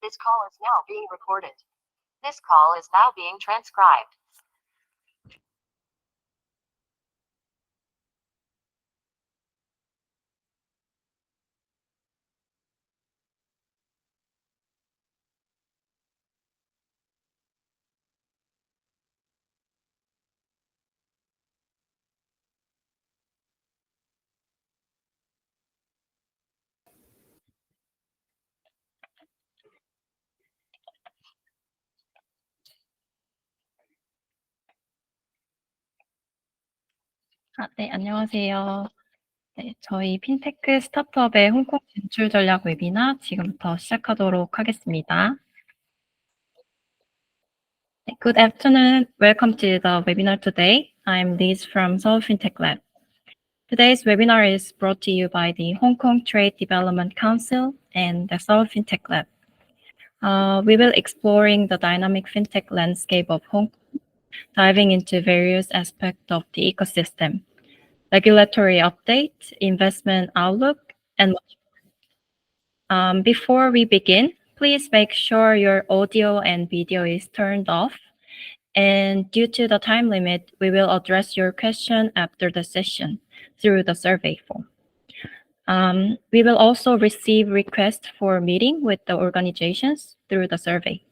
This call is now being recorded. This call is now being transcribed. 네, 안녕하세요. 네, 저희 핀테크 스타트업의 홍콩 진출 전략 웨비나 지금부터 시작하도록 하겠습니다. Good afternoon. Welcome to the webinar today. I'm Liz from Seoul Fintech Lab. Today's webinar is brought to you by the Hong Kong Trade Development Council and the Seoul Fintech Lab. We will exploring the dynamic fintech landscape of Hong Kong, diving into various aspects of the ecosystem, regulatory update, investment outlook, and much more. Before we begin, please make sure your audio and video is turned off. And due to the time limit, we will address your question after the session through the survey form. We will also receive requests for meeting with the organizations through the survey.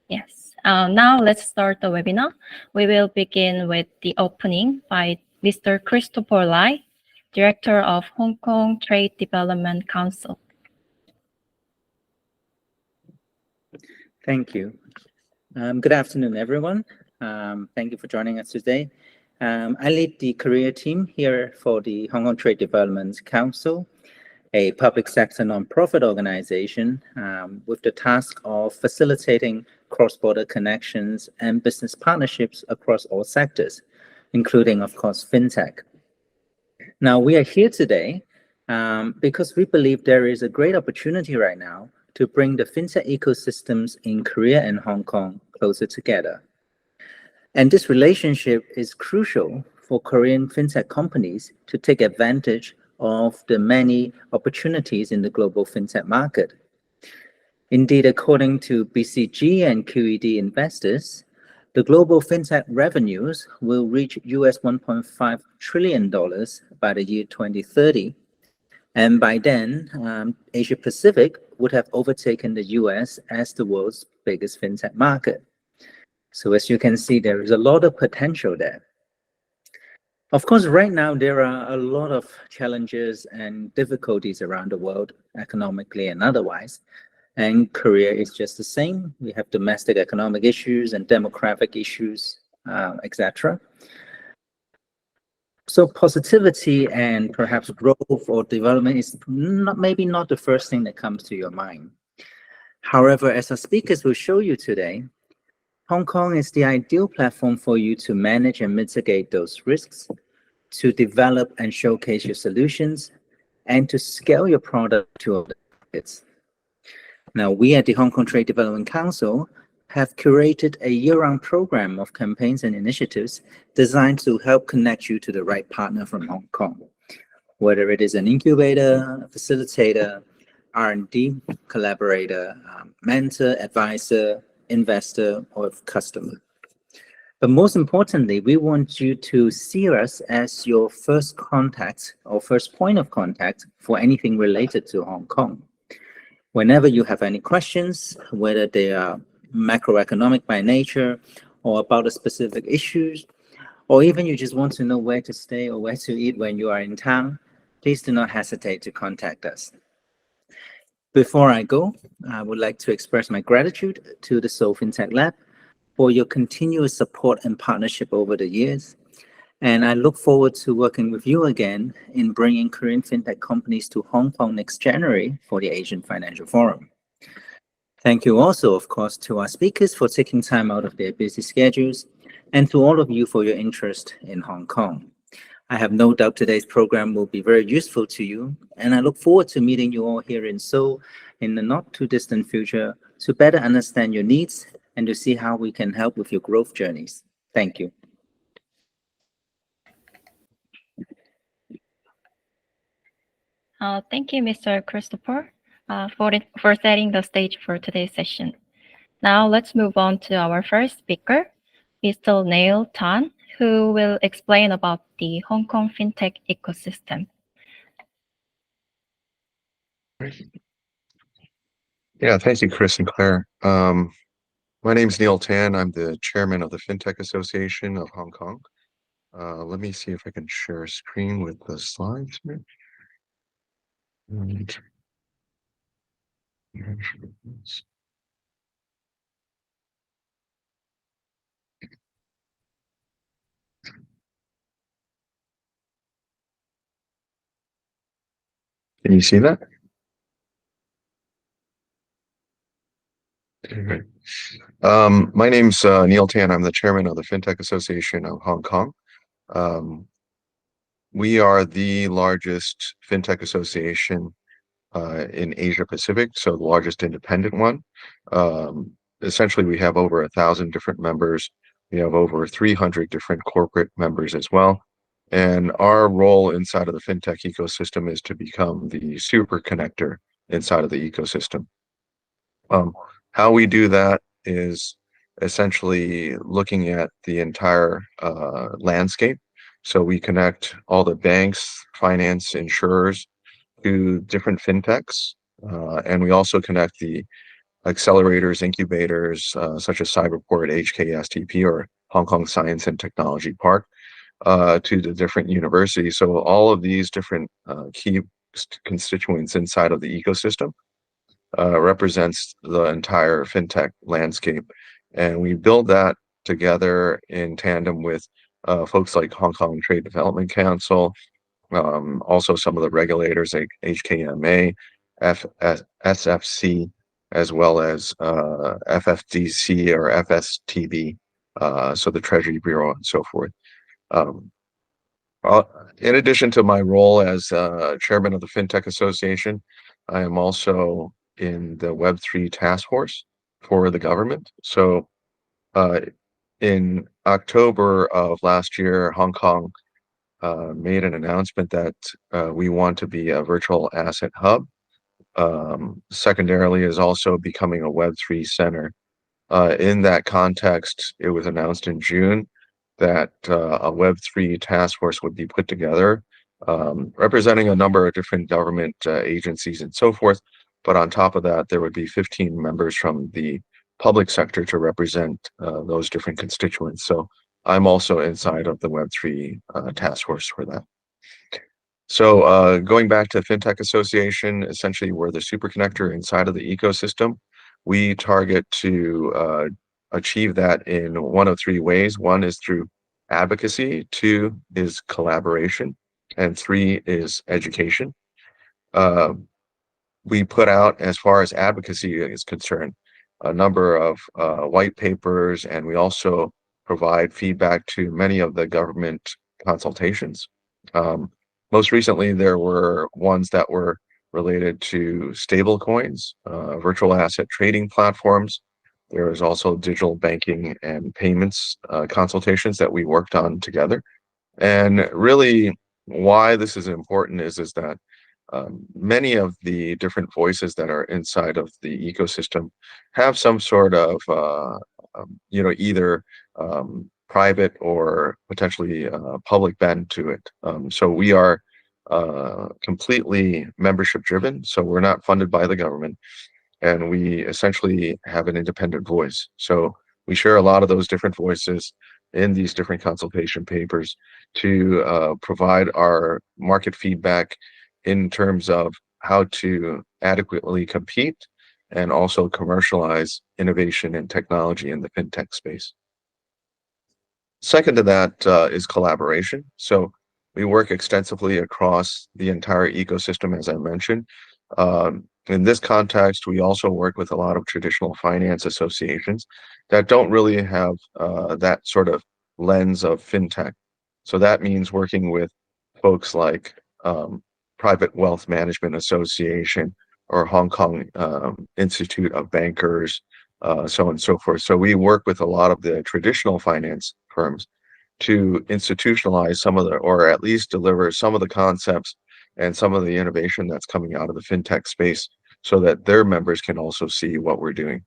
Yes. Now let's start the webinar. We will begin with the opening by Mr. Christopher Lai, Director of Hong Kong Trade Development Council. Thank you. Good afternoon, everyone. Thank you for joining us today. I lead the career team here for the Hong Kong Trade Development Council, a public sector nonprofit organization with the task of facilitating cross-border connections and business partnerships across all sectors, including, of course, fintech. Now, we are here today because we believe there is a great opportunity right now to bring the fintech ecosystems in Korea and Hong Kong closer together. And this relationship is crucial for Korean fintech companies to take advantage of the many opportunities in the global fintech market. Indeed, according to BCG and QED investors, the global fintech revenues will reach US $1.5 trillion by the year 2030. And by then, Asia Pacific would have overtaken the US as the world's biggest fintech market. So as you can see, there is a lot of potential there. Of course, right now, there are a lot of challenges and difficulties around the world, economically and otherwise. And Korea is just the same. We have domestic economic issues and demographic issues, etc. So positivity and perhaps growth or development is maybe not the first thing that comes to your mind. However, as our speakers will show you today, Hong Kong is the ideal platform for you to manage and mitigate those risks, to develop and showcase your solutions, and to scale your product to other markets. Now, we at the Hong Kong Trade Development Council have curated a year-round program of campaigns and initiatives designed to help connect you to the right partner from Hong Kong, whether it is an incubator, a facilitator, R&D collaborator, mentor, advisor, investor, or customer. But most importantly, we want you to see us as your first contact or first point of contact for anything related to Hong Kong. Whenever you have any questions, whether they are macroeconomic by nature or about the specific issues, or even you just want to know where to stay or where to eat when you are in town, please do not hesitate to contact us. Before I go, I would like to express my gratitude to the Seoul Fintech Lab for your continuous support and partnership over the years. And I look forward to working with you again in bringing Korean fintech companies to Hong Kong next January for the Asian Financial Forum. Thank you also, of course, to our speakers for taking time out of their busy schedules, and to all of you for your interest in Hong Kong. I have no doubt today's program will be very useful to you, and I look forward to meeting you all here in Seoul in the not too distant future to better understand your needs and to see how we can help with your growth journeys. Thank you. Thank you, Mr. Christopher. for setting the stage for today's session. Now let's move on to our first speaker, Mr. Neil Tan, who will explain about the Hong Kong fintech ecosystem. Yeah, thank you, Chris and Claire. My name is Neil Tan. I'm the chairman of the Fintech Association of Hong Kong. Let me see if I can share a screen with the slides here. And- Can you see that? Okay. My name's Neil Tan. I'm the chairman of the Fintech Association of Hong Kong. We are the largest fintech association in Asia Pacific, so the largest independent one. Essentially, we have over 1,000 different members. We have over 300 different corporate members as well. And our role inside of the fintech ecosystem is to become the super connector inside of the ecosystem. How we do that is essentially looking at the entire landscape. So we connect all the banks, finance, insurers to different fintechs, and we also connect the accelerators, incubators, such as Cyberport, HKTDC, or Hong Kong Science and Technology Park, to the different universities. So all of these different key constituents inside of the ecosystem represents the entire fintech landscape. And we build that together in tandem with folks like Hong Kong Trade Development Council, also some of the regulators like HKMA, SFC, as well as FFDC or FSTB, so the Treasury Bureau and so forth. In addition to my role as chairman of the Fintech Association, I am also in the Web3 task force for the government. So in October of last year, Hong Kong made an announcement that we want to be a virtual asset hub. Secondarily is also becoming a Web3 center. In that context, it was announced in June that a Web3 task force would be put together, representing a number of different government agencies and so forth. But on top of that, there would be 15 members from the public sector to represent those different constituents. So I'm also inside of the Web3 task force for that. So going back to Fintech Association, essentially we're the super connector inside of the ecosystem. We target to achieve that in one of three ways. One is through advocacy, two is collaboration, and three is education. We put out, as far as advocacy is concerned, a number of white papers, and we also provide feedback to many of the government consultations. Most recently, there were ones that were related to stable coins, virtual asset trading platforms. There was also digital banking and payments consultations that we worked on together. And really, why this is important is that many of the different voices that are inside of the ecosystem have some sort of, either private or potentially public bend to it. So we are completely membership driven. So we're not funded by the government, and we essentially have an independent voice. So we share a lot of those different voices in these different consultation papers to provide our market feedback in terms of how to adequately compete and also commercialize innovation and technology in the fintech space. Second to that is collaboration. So we work extensively across the entire ecosystem, as I mentioned. In this context, we also work with a lot of traditional finance associations that don't really have that sort of lens of fintech. So that means working with folks like Private Wealth Management Association or Hong Kong Institute of Bankers, so on and so forth. So we work with a lot of the traditional finance firms to institutionalize some of the, or at least deliver some of the concepts and some of the innovation that's coming out of the fintech space so that their members can also see what we're doing.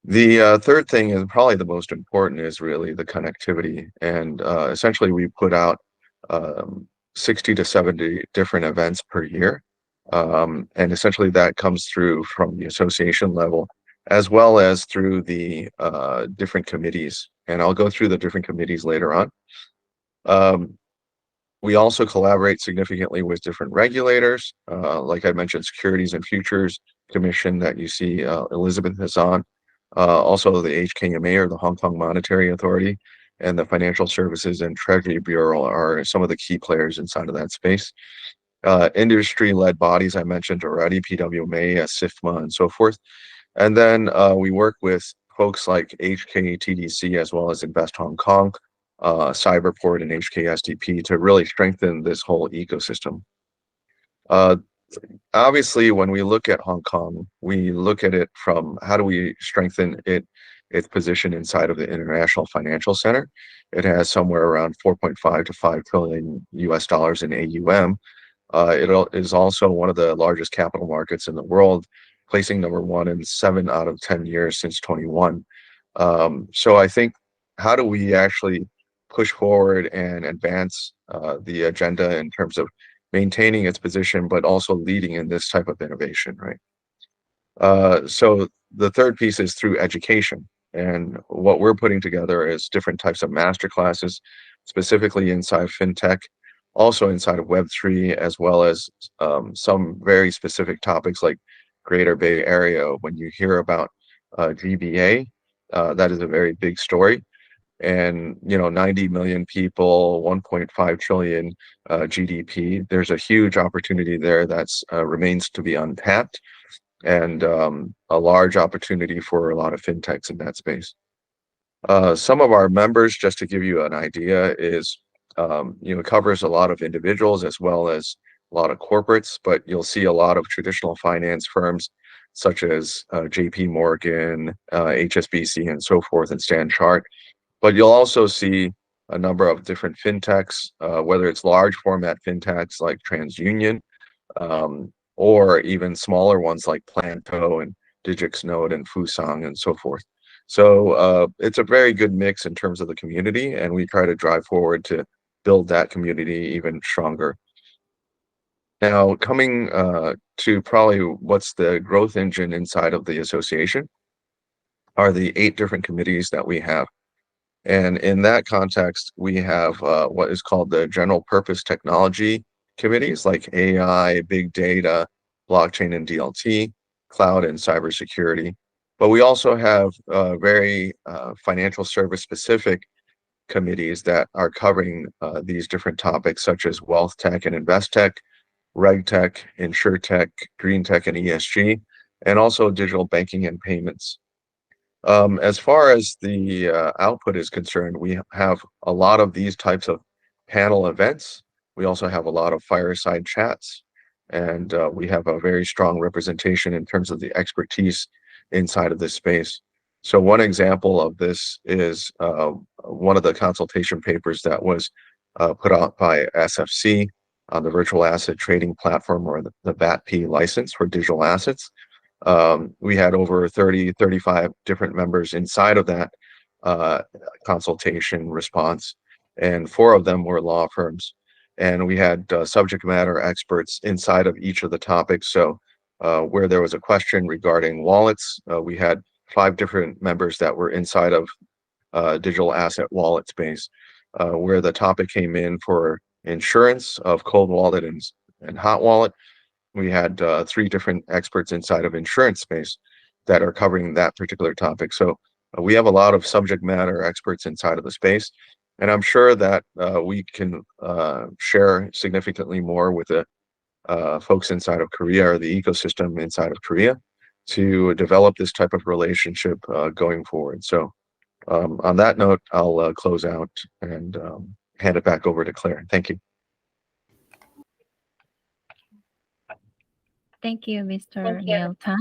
The third thing, and probably the most important, is really the connectivity. And essentially, we put out 60 to 70 different events per year. And essentially, that comes through from the association level, as well as through the different committees. And I'll go through the different committees later on. We also collaborate significantly with different regulators, like I mentioned, Securities and Futures Commission that you see Elizabeth is on. Also the HKMA, or the Hong Kong Monetary Authority, and the Financial Services and Treasury Bureau are some of the key players inside of that space. Industry-led bodies I mentioned already, PWMA, SIFMA, and so forth. And then we work with folks like HKTDC as well as Invest Hong Kong, Cyberport, and HKSDP to really strengthen this whole ecosystem. Obviously, when we look at Hong Kong, we look at it from how do we strengthen its position inside of the International Financial Center. It has somewhere around 4.5 to 5 trillion US dollars in AUM. It is also one of the largest capital markets in the world, placing number 1 in 7 out of 10 years since 21. So I think, how do we actually push forward and advance the agenda in terms of maintaining its position, but also leading in this type of innovation, right? So the third piece is through education. And what we're putting together is different types of master classes, specifically inside fintech, also inside of Web3, as well as some very specific topics like Greater Bay Area. When you hear about GBA, that is a very big story. And 90 million people, 1.5 trillion GDP. There's a huge opportunity there that's remains to be untapped, and a large opportunity for a lot of fintechs in that space. Some of our members, just to give you an idea, is covers a lot of individuals as well as a lot of corporates, but you'll see a lot of traditional finance firms such as JP Morgan, HSBC, and so forth, and Standard Chartered. But you'll also see a number of different fintechs, whether it's large format fintechs like TransUnion, or even smaller ones like Planto and DigixNode and Fusang and so forth. So it's a very good mix in terms of the community, and we try to drive forward to build that community even stronger. Now, coming to probably what's the growth engine inside of the association are the 8 different committees that we have. And in that context, we have what is called the general purpose technology committees, like AI, big data, blockchain and DLT, cloud and cybersecurity. But we also have very financial service specific committees that are covering these different topics, such as wealth tech and invest tech, reg tech, insure tech, green tech and ESG, and also digital banking and payments. As far as the output is concerned, we have a lot of these types of panel events. We also have a lot of fireside chats, and we have a very strong representation in terms of the expertise inside of this space. So one example of this is one of the consultation papers that was put out by SFC on the virtual asset trading platform, or the VATP license for digital assets. We had over 35 different members inside of that consultation response, and 4 of them were law firms. And we had subject matter experts inside of each of the topics. So where there was a question regarding wallets, we had 5 different members that were inside of digital asset wallet space. Where the topic came in for insurance of cold wallet and hot wallet, we had 3 different experts inside of insurance space that are covering that particular topic. So we have a lot of subject matter experts inside of the space, and I'm sure that we can share significantly more with the folks inside of Korea, or the ecosystem inside of Korea, to develop this type of relationship going forward. So on that note, I'll close out and hand it back over to Claire. Thank you. Thank you, Mr. Neil Tan.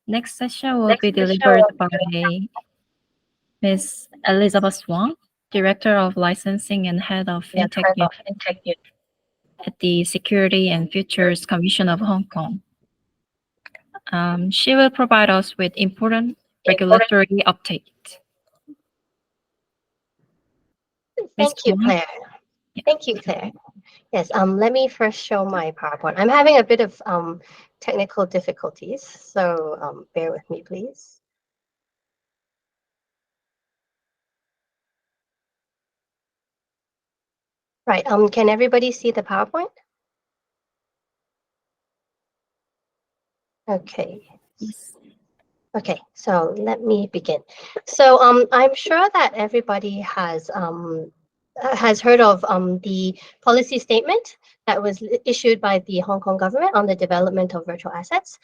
Next session will be delivered by Ms. Elizabeth Wang, Director of Licensing and Head of Fintech Unit. at the Security and Futures Commission of Hong Kong. She will provide us with important regulatory updates. Thank you, Claire. Thank you, Claire. Yes, let me first show my PowerPoint. I'm having a bit of technical difficulties, so bear with me, please. Right, can everybody see the PowerPoint? Okay. Yes. Okay, so let me begin. So I'm sure that everybody has heard of the policy statement that was issued by the Hong Kong government on the development of virtual assets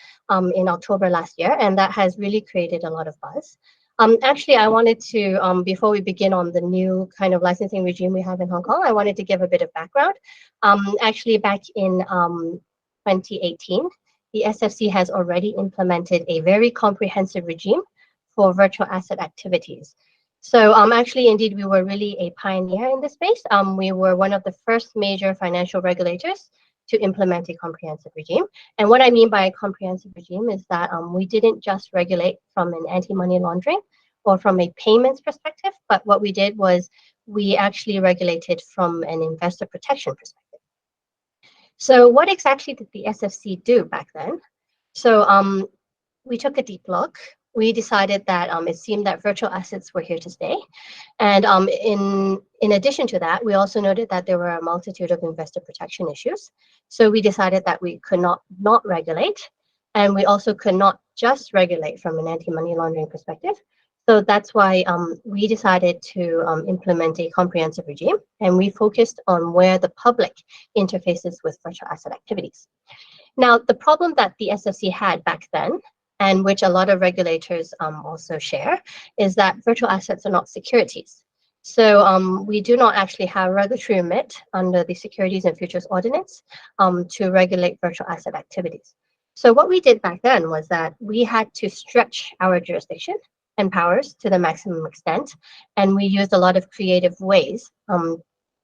in October last year, and that has really created a lot of buzz. Actually, I wanted to, before we begin on the new kind of licensing regime we have in Hong Kong, I wanted to give a bit of background. Actually, back in 2018, the SFC has already implemented a very comprehensive regime for virtual asset activities. So actually, indeed, we were really a pioneer in this space. We were one of the first major financial regulators to implement a comprehensive regime. And what I mean by a comprehensive regime is that we didn't just regulate from an anti-money laundering or from a payments perspective, but what we did was we actually regulated from an investor protection perspective. So what exactly did the SFC do back then? So we took a deep look. We decided that it seemed that virtual assets were here to stay. And in addition to that, we also noted that there were a multitude of investor protection issues. So we decided that we could not regulate, and we also could not just regulate from an anti-money laundering perspective. So that's why we decided to implement a comprehensive regime, and we focused on where the public interfaces with virtual asset activities. Now, the problem that the SFC had back then, and which a lot of regulators also share, is that virtual assets are not securities. So we do not actually have regulatory remit under the Securities and Futures Ordinance to regulate virtual asset activities. So what we did back then was that we had to stretch our jurisdiction and powers to the maximum extent, and we used a lot of creative ways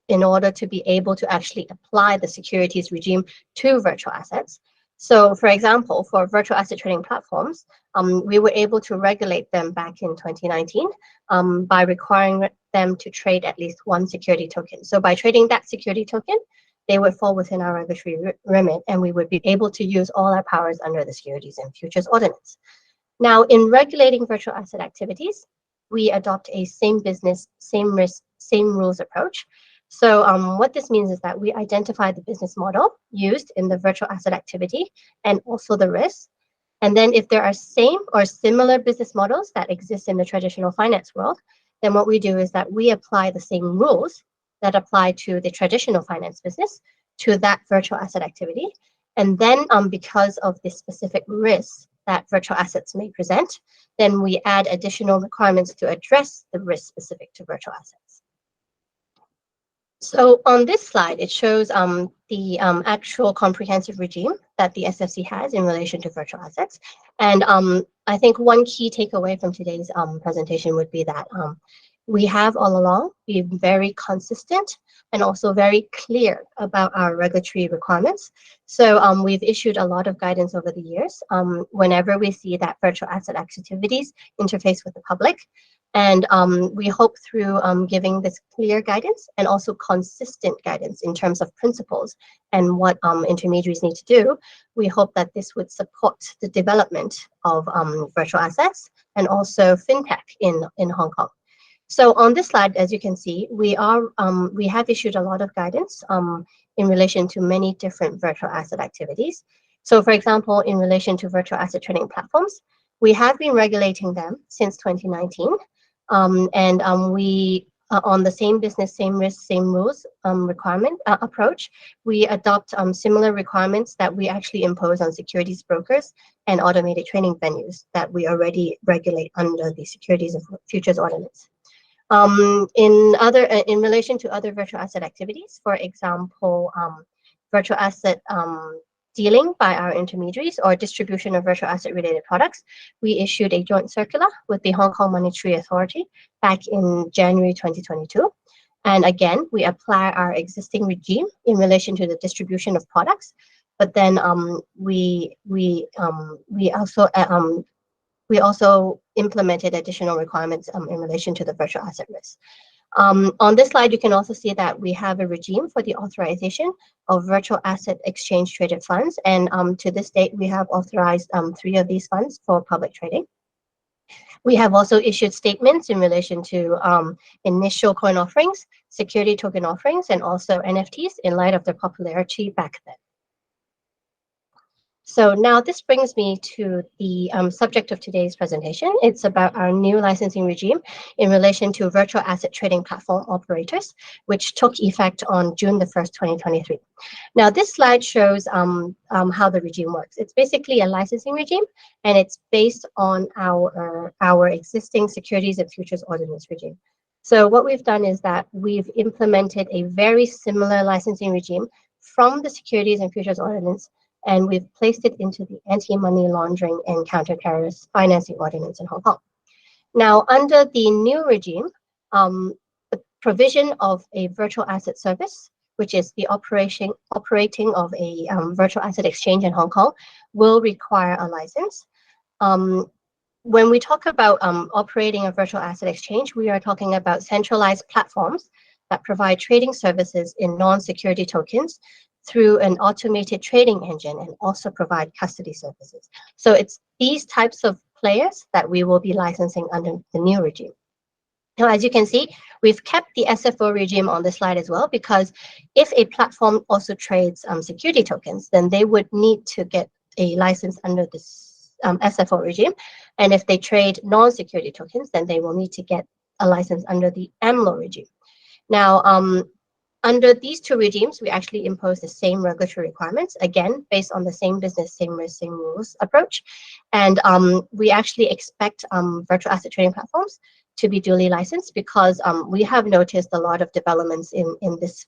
in order to be able to actually apply the securities regime to virtual assets. So, for example, for virtual asset trading platforms, we were able to regulate them back in 2019 by requiring them to trade at least one security token. So by trading that security token, they would fall within our regulatory remit, and we would be able to use all our powers under the Securities and Futures Ordinance. Now, in regulating virtual asset activities, we adopt a same business, same risk, same rules approach. So what this means is that we identify the business model used in the virtual asset activity and also the risk. And then if there are same or similar business models that exist in the traditional finance world, then what we do is that we apply the same rules that apply to the traditional finance business to that virtual asset activity. And then because of the specific risks that virtual assets may present, then we add additional requirements to address the risk specific to virtual assets. So on this slide, it shows the actual comprehensive regime that the SFC has in relation to virtual assets. And I think one key takeaway from today's presentation would be that we have all along been very consistent and also very clear about our regulatory requirements. So we've issued a lot of guidance over the years whenever we see that virtual asset activities interface with the public. And we hope through giving this clear guidance and also consistent guidance in terms of principles and what intermediaries need to do, we hope that this would support the development of virtual assets and also fintech in Hong Kong. So on this slide, as you can see, we have issued a lot of guidance in relation to many different virtual asset activities. So for example, in relation to virtual asset trading platforms, we have been regulating them since 2019. We on the same business, same risk, same rules requirement approach, we adopt similar requirements that we actually impose on securities brokers and automated trading venues that we already regulate under the Securities and Futures Ordinance. In relation to other virtual asset activities, for example, virtual asset dealing by our intermediaries or distribution of virtual asset related products, we issued a joint circular with the Hong Kong Monetary Authority back in January 2022. And again, we apply our existing regime in relation to the distribution of products, but then we also implemented additional requirements in relation to the virtual asset risk. On this slide, you can also see that we have a regime for the authorization of virtual asset exchange traded funds, and to this date, we have authorized 3 of these funds for public trading. We have also issued statements in relation to initial coin offerings, security token offerings, and also NFTs in light of their popularity back then. So now this brings me to the subject of today's presentation. It's about our new licensing regime in relation to virtual asset trading platform operators, which took effect on June the 1st, 2023. Now this slide shows how the regime works. It's basically a licensing regime, and it's based on our existing securities and futures ordinance regime. So what we've done is that we've implemented a very similar licensing regime from the securities and futures ordinance, and we've placed it into the anti-money laundering and counter-terrorist financing ordinance in Hong Kong. Now, under the new regime, the provision of a virtual asset service, which is the operating of a virtual asset exchange in Hong Kong, will require a license. When we talk about operating a virtual asset exchange, we are talking about centralized platforms that provide trading services in non-security tokens through an automated trading engine and also provide custody services. So it's these types of players that we will be licensing under the new regime. Now, as you can see, we've kept the SFO regime on the slide as well, because if a platform also trades security tokens, then they would need to get a license under this SFO regime. And if they trade non-security tokens, then they will need to get a license under the AMLO regime. Now, under these 2 regimes, we actually impose the same regulatory requirements, again, based on the same business, same risk, same rules approach. And we actually expect virtual asset trading platforms to be duly licensed, because we have noticed a lot of developments in this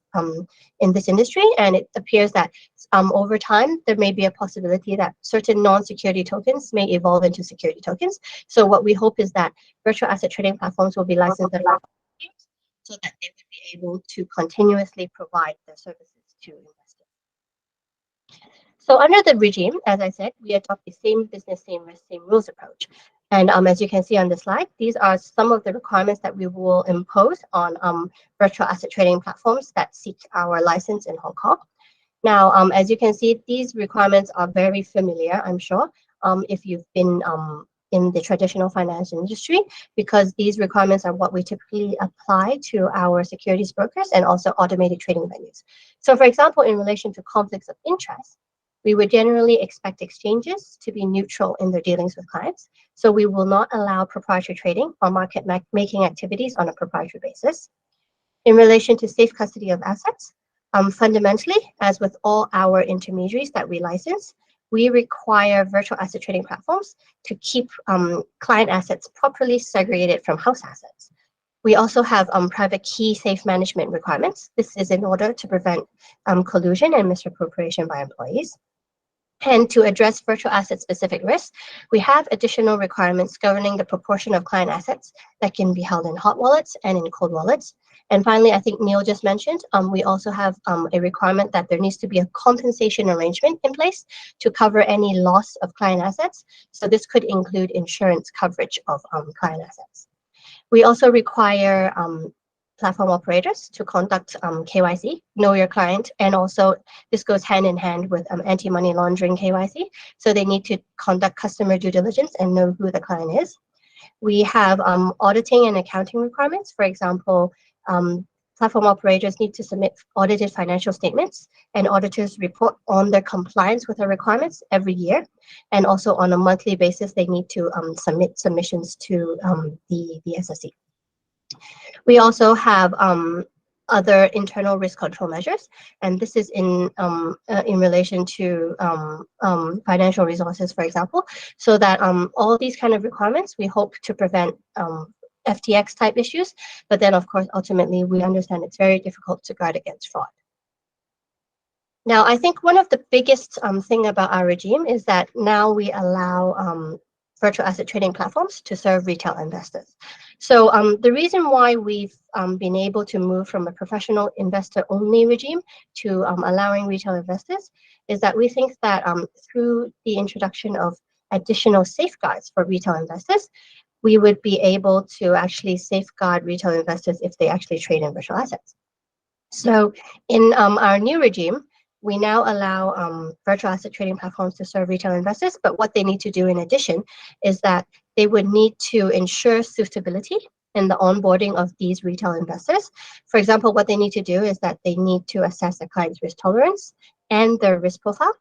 industry, and it appears that over time, there may be a possibility that certain non-security tokens may evolve into security tokens. So what we hope is that virtual asset trading platforms will be licensed so that they would be able to continuously provide their services to investors. So under the regime, as I said, we adopt the same business, same risk, same rules approach. And as you can see on the slide, these are some of the requirements that we will impose on virtual asset trading platforms that seek our license in Hong Kong. Now, as you can see, these requirements are very familiar, I'm sure, if you've been in the traditional finance industry, because these requirements are what we typically apply to our securities brokers and also automated trading venues. So for example, in relation to conflicts of interest, we would generally expect exchanges to be neutral in their dealings with clients. So we will not allow proprietary trading or market making activities on a proprietary basis. In relation to safe custody of assets, fundamentally, as with all our intermediaries that we license, we require virtual asset trading platforms to keep client assets properly segregated from house assets. We also have private key safe management requirements. This is in order to prevent collusion and misappropriation by employees. And to address virtual asset specific risks, we have additional requirements governing the proportion of client assets that can be held in hot wallets and in cold wallets. And finally, I think Neil just mentioned, we also have a requirement that there needs to be a compensation arrangement in place to cover any loss of client assets. So this could include insurance coverage of client assets. We also require platform operators to conduct KYC, know your client, and also this goes hand in hand with anti-money laundering KYC. So they need to conduct customer due diligence and know who the client is. We have auditing and accounting requirements. For example, platform operators need to submit audited financial statements, and auditors report on their compliance with the requirements every year. And also on a monthly basis, they need to submit submissions to the SSC. We also have other internal risk control measures, and this is in relation to financial resources, for example, so that all these kind of requirements, we hope to prevent FTX type issues, but then of course, ultimately, we understand it's very difficult to guard against fraud. Now, I think one of the biggest thing about our regime is that now we allow virtual asset trading platforms to serve retail investors. So the reason why we've been able to move from a professional investor-only regime to allowing retail investors is that we think that through the introduction of additional safeguards for retail investors, we would be able to actually safeguard retail investors if they actually trade in virtual assets. So in our new regime, we now allow virtual asset trading platforms to serve retail investors, but what they need to do in addition is that they would need to ensure suitability in the onboarding of these retail investors. For example, what they need to do is that they need to assess a client's risk tolerance and their risk profile.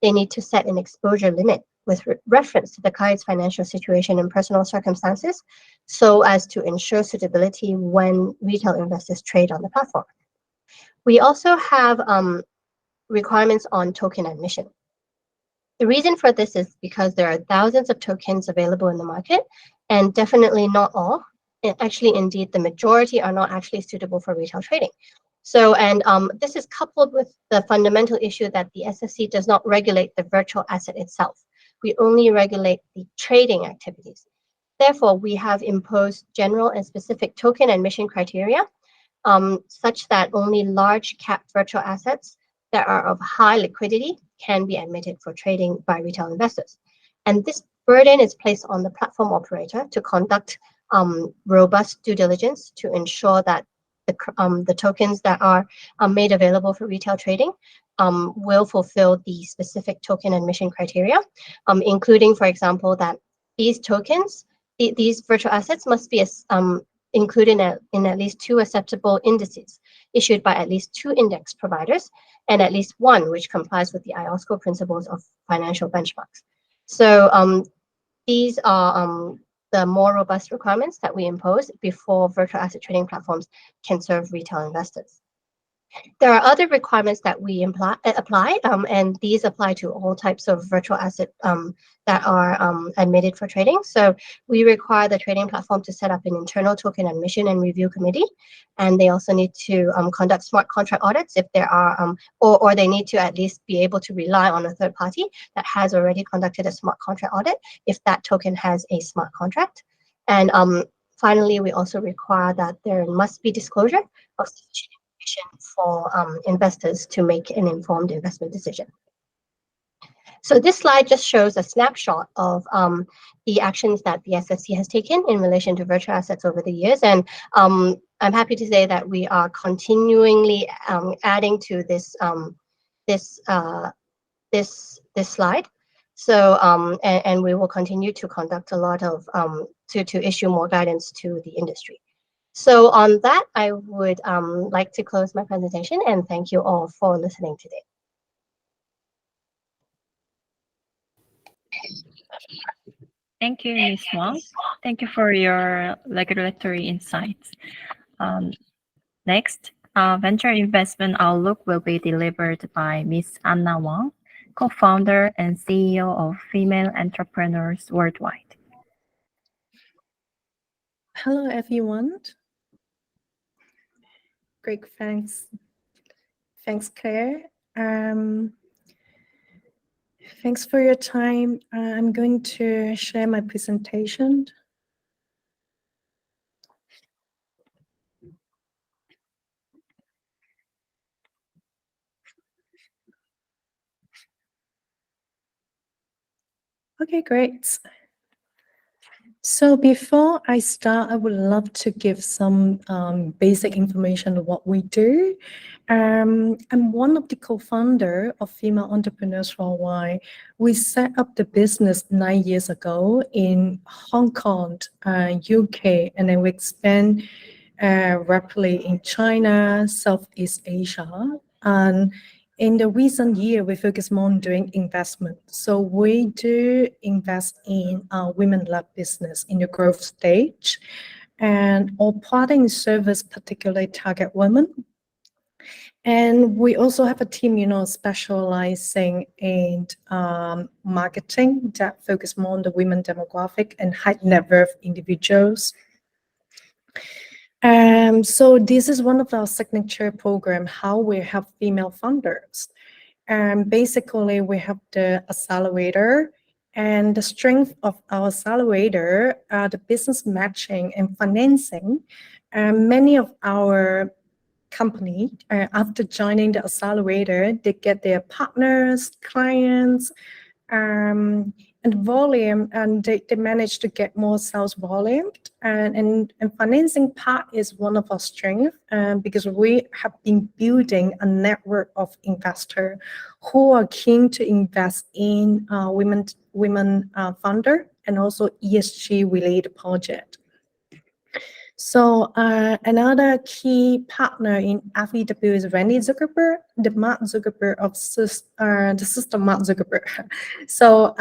They need to set an exposure limit with reference to the client's financial situation and personal circumstances so as to ensure suitability when retail investors trade on the platform. We also have requirements on token admission. The reason for this is because there are thousands of tokens available in the market, and definitely not all, and actually indeed the majority are not actually suitable for retail trading. So, and this is coupled with the fundamental issue that the SFC does not regulate the virtual asset itself. We only regulate the trading activities. Therefore, we have imposed general and specific token admission criteria such that only large cap virtual assets that are of high liquidity can be admitted for trading by retail investors. And this burden is placed on the platform operator to conduct robust due diligence to ensure that the tokens that are made available for retail trading will fulfill the specific token admission criteria, including, for example, that these tokens, these virtual assets must be included in at least 2 acceptable indices issued by at least 2 index providers and at least 1 which complies with the IOSCO principles of financial benchmarks. So these are the more robust requirements that we impose before virtual asset trading platforms can serve retail investors. There are other requirements that we apply, and these apply to all types of virtual asset that are admitted for trading. So we require the trading platform to set up an internal token admission and review committee, and they also need to conduct smart contract audits if there are, or they need to at least be able to rely on a third party that has already conducted a smart contract audit if that token has a smart contract. And finally, we also require that there must be disclosure of sufficient for investors to make an informed investment decision. So this slide just shows a snapshot of the actions that the SFC has taken in relation to virtual assets over the years. And I'm happy to say that we are continually adding to this this slide. So and we will continue to conduct a lot of to issue more guidance to the industry. So on that, I would like to close my presentation and thank you all for listening today. Thank you, Ms. Wang. Thank you for your regulatory insights. Next, Venture Investment Outlook will be delivered by Ms. Anna Wang, co-founder and CEO of Female Entrepreneurs Worldwide. Hello, everyone. Great, thanks. Thanks, Claire. Thanks for your time. I'm going to share my presentation. Okay, great. So before I start, I would love to give some basic information of what we do. I'm one of the co-founder of Female Entrepreneurs Worldwide. We set up the business 9 years ago in Hong Kong, UK, and then we expand rapidly in China, Southeast Asia. And in the recent year, we focus more on doing investment. So we do invest in women-led business in the growth stage, and our product service particularly target women. And we also have a team, specializing in marketing that focus more on the women demographic and high net worth individuals. So this is one of our signature program, how we have female founders. Basically, we have the accelerator And the strength of our accelerator are the business matching and financing. Many of our company, after joining the accelerator, they get their partners, clients, and volume, and they manage to get more sales volume. And financing part is one of our strengths, because we have been building a network of investors who are keen to invest in women founder and also ESG related project. So another key partner in FEW is Randy Zuckerberg, the Mark Zuckerberg of the system Mark Zuckerberg. So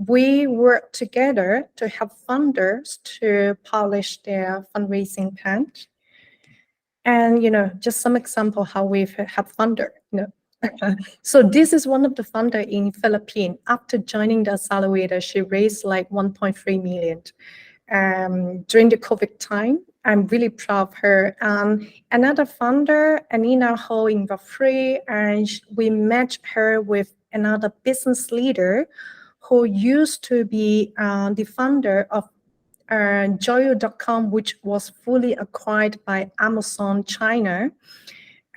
we work together to help funders to polish their fundraising plan. And just some example how we've helped funder. So this is one of the funder in Philippines. After joining the accelerator, she raised like 1.3 million. During the COVID time. I'm really proud of her. Another founder, Anina Ho in Free, and we matched her with another business leader who used to be the founder of Joyo.com, which was fully acquired by Amazon China.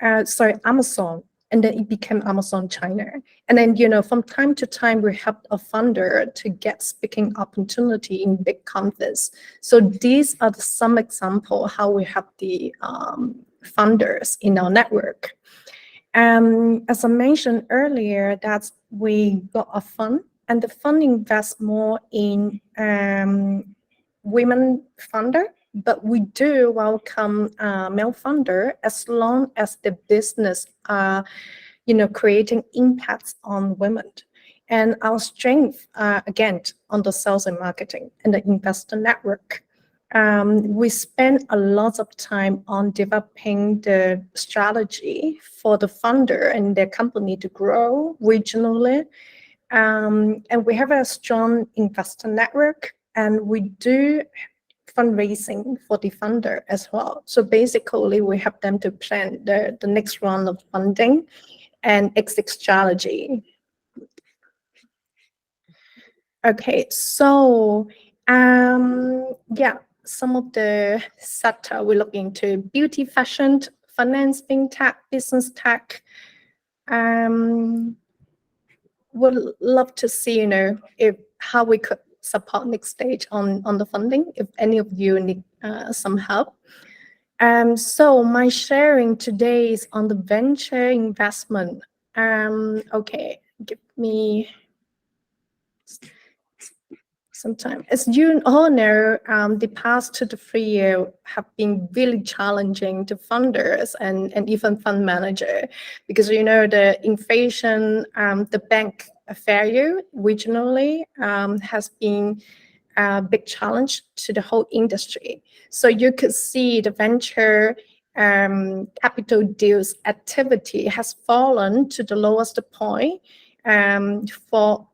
Amazon. And then it became Amazon China. And then, from time to time, we helped a funder to get speaking opportunity in big conference. So these are some example how we help the funders in our network. As I mentioned earlier, that we got a fund, and the fund invests more in women funder. But we do welcome male funder as long as the business are, creating impacts on women. And our strength, again, on the sales and marketing and the investor network. We spend a lot of time on developing the strategy for the funder and their company to grow regionally. And we have a strong investor network, and we do fundraising for the funder as well. So basically, we help them to plan the next round of funding and exit strategy. Okay, so some of the sector we look into: beauty, fashion, finance, fintech, business tech. Would love to see, if how we could support next stage on the funding, if any of you need some help. So my sharing today is on the venture investment. Okay, give me some time. As you all know, the past 2 to 3 years have been really challenging to funders and even fund manager, because the inflation, the bank failure regionally has been a big challenge to the whole industry. So you could see the venture capital deals activity has fallen to the lowest point for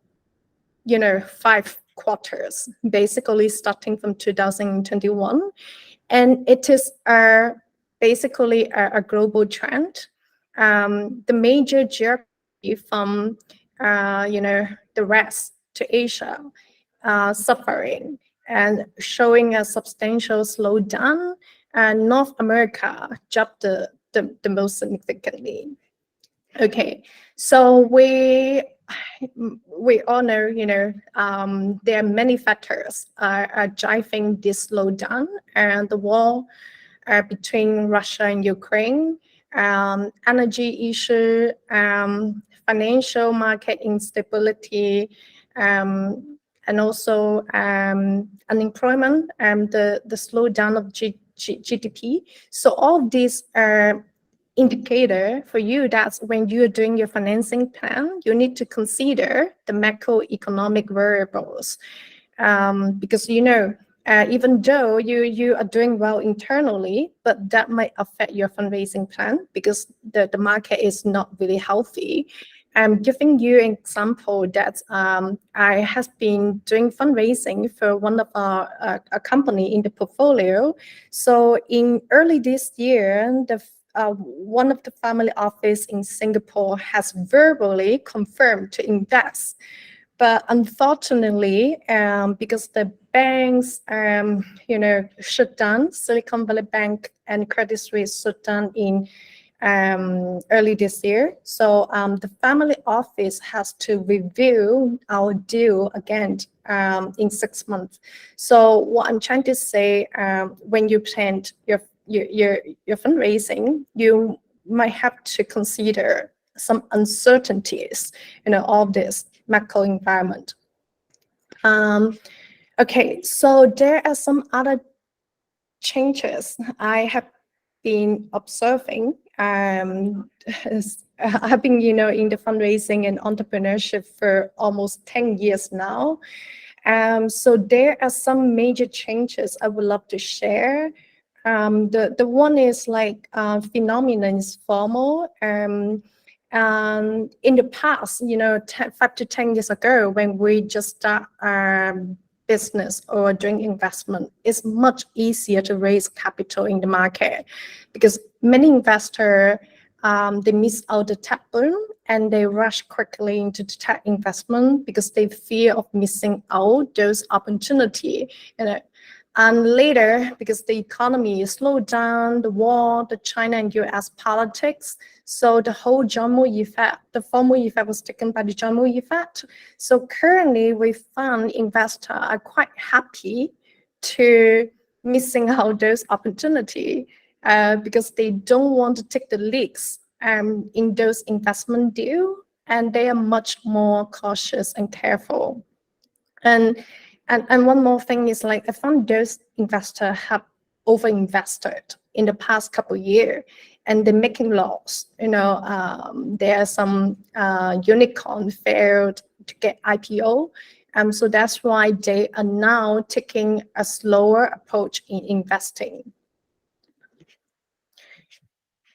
5 quarters, basically starting from 2021, and it is basically a global trend. The major geography from the West to Asia suffering and showing a substantial slowdown, and North America dropped the most significantly. Okay, so we all know, there are many factors are driving this slowdown, and the war between Russia and Ukraine, energy issue, financial market instability, and also unemployment, and the slowdown of GDP. So all of these are indicator for you that when you're doing your financing plan, you need to consider the macroeconomic variables, because even though you are doing well internally, but that might affect your fundraising plan because the market is not really healthy. I'm giving you an example that I have been doing fundraising for one of a company in the portfolio. So in early this year, one of the family office in Singapore has verbally confirmed to invest But unfortunately, because the banks, shut down, Silicon Valley Bank and Credit Suisse shut down in early this year. So the family office has to review our deal again in 6 months. So what I'm trying to say, when you plan your fundraising, you might have to consider some uncertainties, of this macro environment. Okay, so there are some other changes I have been observing. I've been, in the fundraising and entrepreneurship for almost 10 years now. So there are some major changes I would love to share. The one is like phenomenon is formal. In the past, 5 to 10 years ago, when we just start business or doing investment, it's much easier to raise capital in the market because many investors, they miss out the tech boom and they rush quickly into the tech investment because they fear of missing out those opportunities. And later, because the economy slowed down, the war, the China and US politics, so the whole Jumbo effect, the formal effect was taken by the Jumbo effect. So currently, we found investors are quite happy to missing out those opportunities because they don't want to take the risks in those investment deals, and they are much more cautious and careful. And one more thing is like I found those investors have overinvested in the past couple of years and they're making loss. There are some unicorn failed to get IPO. So that's why they are now taking a slower approach in investing.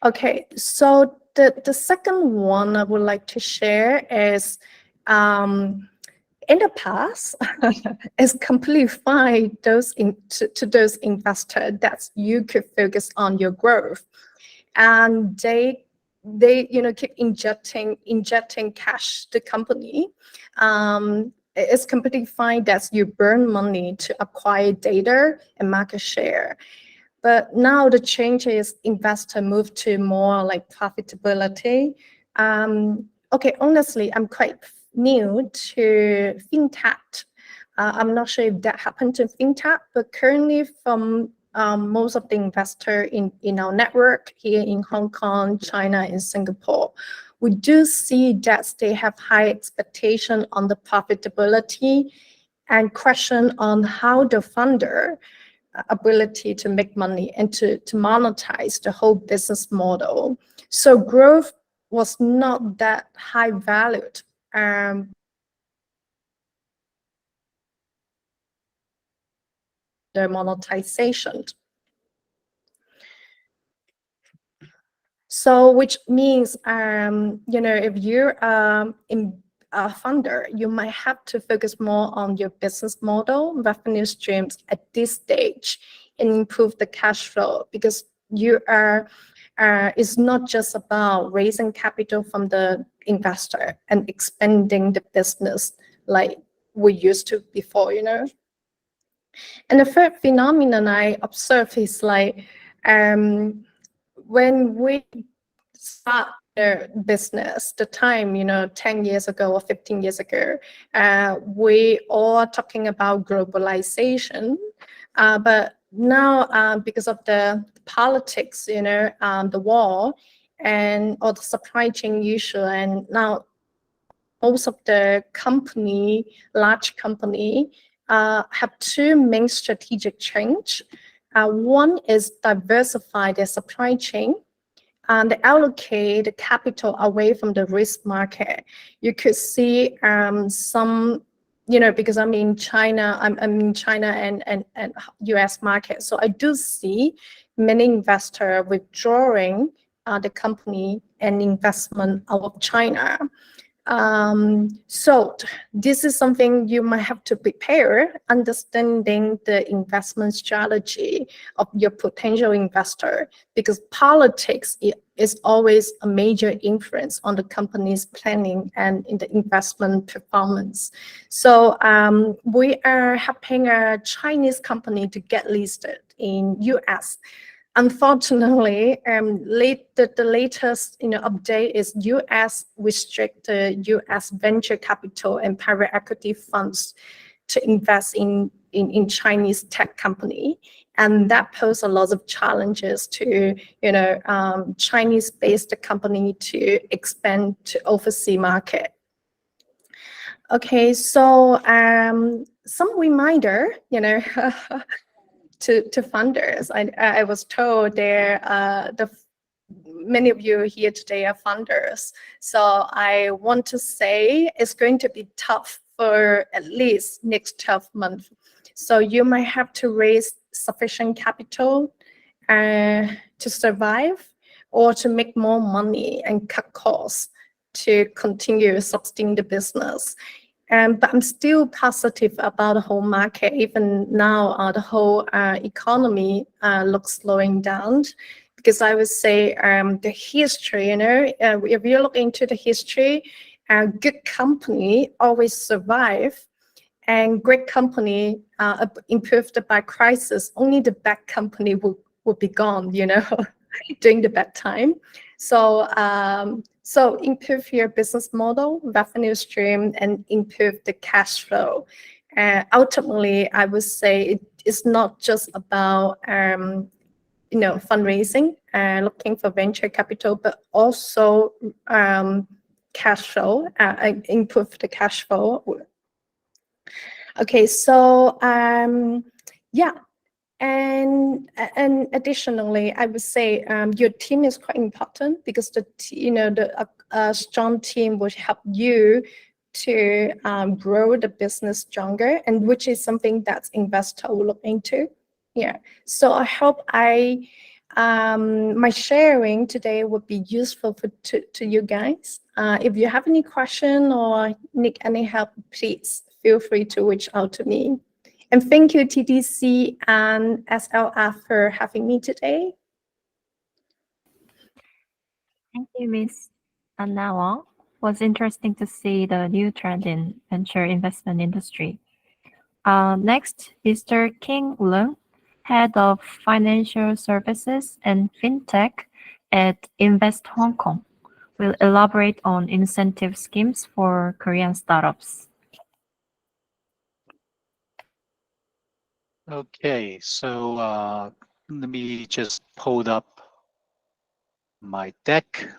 Okay, so the second one I would like to share is in the past, it's completely fine to those investors that you could focus on your growth, and they keep injecting cash to the company. It's completely fine that you burn money to acquire data and market share. But now the change is investor move to more like profitability. Okay, honestly, I'm quite new to fintech. I'm not sure if that happened to fintech, but currently from most of the investors in our network here in Hong Kong, China, and Singapore, we do see that they have high expectation on the profitability and question on how the funder ability to make money and to monetize the whole business model. So growth was not that high valued. The monetization. So which means, if you're in a funder, you might have to focus more on your business model, revenue streams at this stage and improve the cash flow because you are, it's not just about raising capital from the investor and expanding the business like we used to before, And the third phenomenon I observe is like, when we start the business, the time, 10 years ago or 15 years ago, we all talking about globalization. But now, because of the politics, the war and all the supply chain issue, and now most of the large company, have two main strategic change. One is diversify their supply chain and they allocate the capital away from the risk market. You could see some, because I'm in China, I'm in China and US market. So I do see many investors withdrawing the company and investment out of China. So this is something you might have to prepare, understanding the investment strategy of your potential investor, because politics is always a major influence on the company's planning and in the investment performance. So we are helping a Chinese company to get listed in US. Unfortunately, the latest update is US restrict the US venture capital and private equity funds to invest in Chinese tech company, and that poses a lot of challenges to Chinese-based company to expand to overseas market. Okay, so some reminder, to funders. I was told many of you here today are funders. So I want to say it's going to be tough for at least next 12 months. So you might have to raise sufficient capital to survive or to make more money and cut costs to continue sustain the business. But I'm still positive about the whole market. Even now, the whole economy looks slowing down, because I would say the history, if you look into the history, good company always survive, and great company improved by crisis. Only the bad company will be gone, during the bad time. So improve your business model, revenue stream, and improve the cash flow. Ultimately, I would say it's not just about fundraising, looking for venture capital, but also cash flow, improve the cash flow. Okay, so yeah. And additionally, I would say your team is quite important, because the strong team would help you to grow the business stronger, and which is something that investor will look into. Yeah. So I hope my sharing today would be useful to you guys. If you have any question or need any help, please feel free to reach out to me. And thank you, TDC and SLF, for having me today. Thank you, Ms. Anna Wong. It was interesting to see the new trend in venture investment industry. Next, Mr. King Leung, Head of Financial Services and FinTech at Invest Hong Kong, will elaborate on incentive schemes for Korean startups. Okay, so let me just pull up my deck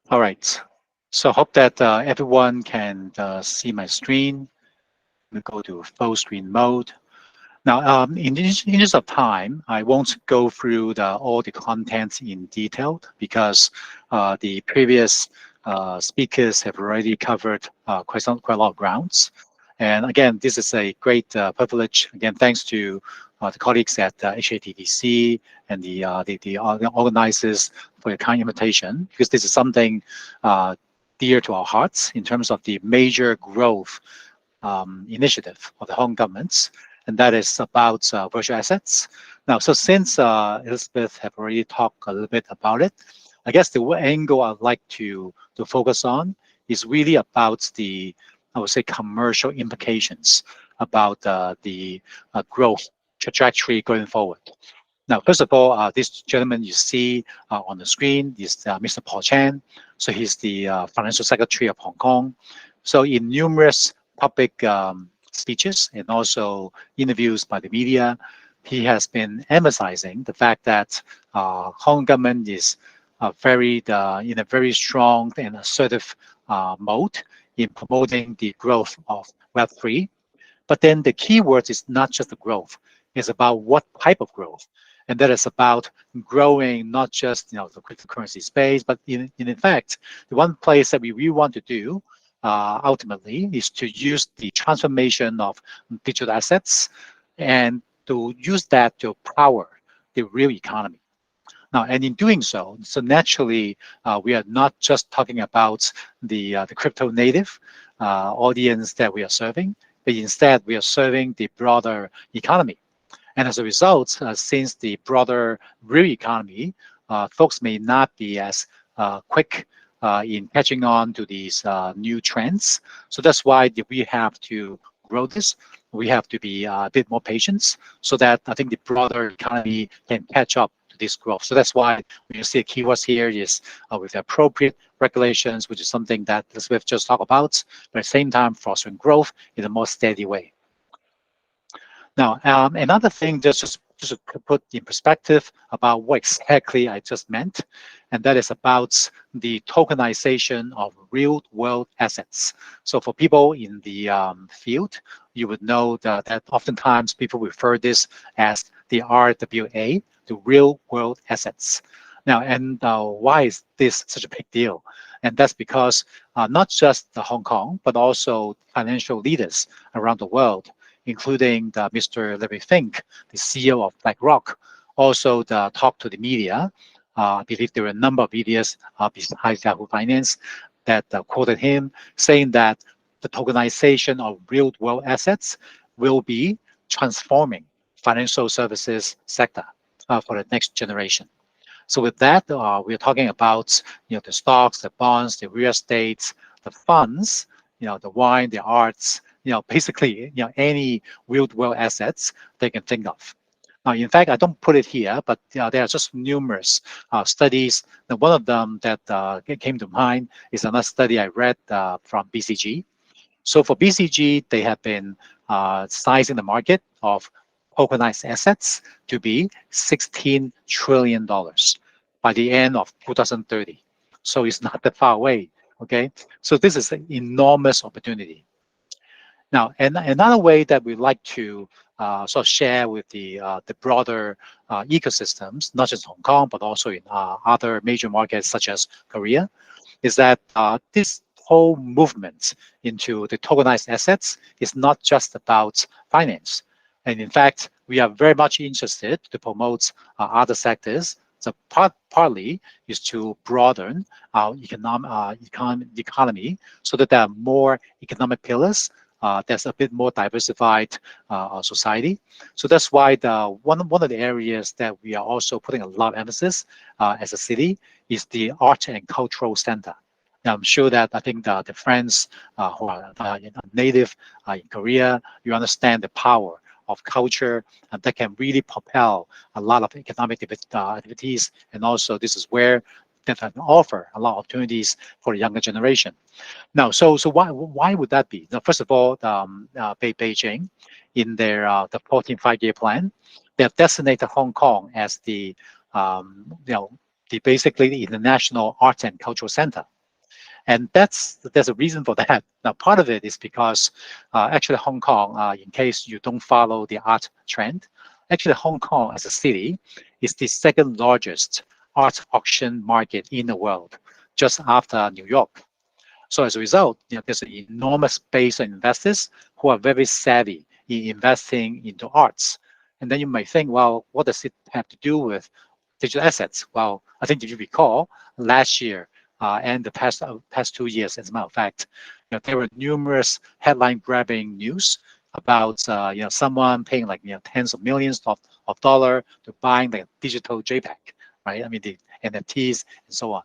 all right. So hope that everyone can see my screen. We go to full screen mode. Now, in the interest of time, I won't go through all the content in detail, because the previous speakers have already covered quite a lot of grounds. And again, this is a great privilege. Again, thanks to the colleagues at HKTDC and the organizers for your kind invitation, because this is something dear to our hearts in terms of the major growth initiative of the Hong Kong government, and that is about virtual assets. Now, so since Elizabeth have already talked a little bit about it, I guess the angle I'd like to focus on is really about the, I would say, commercial implications about the growth trajectory going forward. Now, first of all, this gentleman you see on the screen is Mr. Paul Chan. So he's the Financial Secretary of Hong Kong. So in numerous public speeches and also interviews by the media, he has been emphasizing the fact that Hong Kong government is in a very strong and assertive mode in promoting the growth of Web3. But then the key word is not just the growth; it's about what type of growth, and that is about growing not just the cryptocurrency space, but in fact, the one place that we really want to do ultimately is to use the transformation of digital assets and to use that to power the real economy. Now, and in doing so, naturally, we are not just talking about the crypto native audience that we are serving, but instead we are serving the broader economy. And as a result, since the broader real economy, folks may not be as quick in catching on to these new trends. So that's why we have to grow this. We have to be a bit more patient so that I think the broader economy can catch up to this growth. So that's why when you see keywords here is with appropriate regulations, which is something that Elizabeth just talked about, but at the same time fostering growth in a more steady way. Now, another thing just to put in perspective about what exactly I just meant, and that is about the tokenization of real-world assets. So for people in the field, you would know that oftentimes people refer this as the RWA, the real-world assets. Now, and why is this such a big deal? And that's because not just Hong Kong, but also financial leaders around the world, including Mr. Larry Fink, the CEO of BlackRock, also talked to the media. I believe there were a number of videos behind Yahoo Finance that quoted him saying that the tokenization of real-world assets will be transforming financial services sector for the next generation. So with that, we're talking about the stocks, the bonds, the real estate, the funds, the wine, the arts, basically any real-world assets they can think of. Now, in fact, I don't put it here, but there are just numerous studies. And one of them that came to mind is another study I read from BCG. So for BCG, they have been sizing the market of tokenized assets to be $16 trillion by the end of 2030. So it's not that far away, okay? So this is an enormous opportunity. Now, and another way that we like to sort of share with the broader ecosystems, not just Hong Kong, but also in other major markets such as Korea, is that this whole movement into the tokenized assets is not just about finance. And in fact, we are very much interested to promote other sectors. So partly is to broaden our economy so that there are more economic pillars. There's a bit more diversified society. So that's why one of the areas that we are also putting a lot of emphasis as a city is the art and cultural center. Now, I'm sure that I think the friends who are native in Korea, you understand the power of culture that can really propel a lot of economic activities. And also this is where that can offer a lot of opportunities for the younger generation. Now, so why would that be? Now, first of all, Beijing, in their the 14th five-year plan, they have designated Hong Kong as the basically the international arts and cultural center. And there's a reason for that. Now, part of it is because actually Hong Kong, in case you don't follow the art trend, actually Hong Kong as a city is the second largest art auction market in the world, just after New York. So as a result, there's an enormous base of investors who are very savvy in investing into arts. And then you might think, well, what does it have to do with digital assets? Well, I think if you recall, last year, and the past 2 years, as a matter of fact, there were numerous headline-grabbing news about someone paying like tens of millions of dollars to buying like a digital JPEG, right? I mean the NFTs and so on.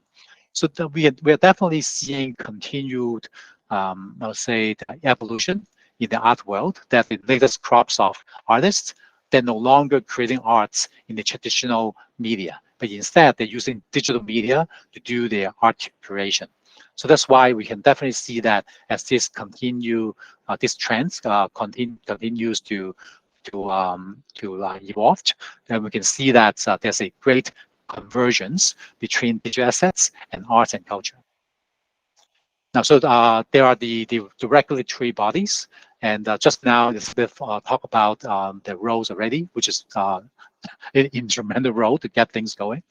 So we are definitely seeing continued, I would say, the evolution in the art world. That the latest crops of artists, they're no longer creating arts in the traditional media, but instead they're using digital media to do their art creation. So that's why we can definitely see that as this this trend continues to evolve, then we can see that there's a great convergence between digital assets and arts and culture. Now, so there are the regulatory bodies, and just now Elizabeth talked about the roles already, which is an instrumental role to get things going.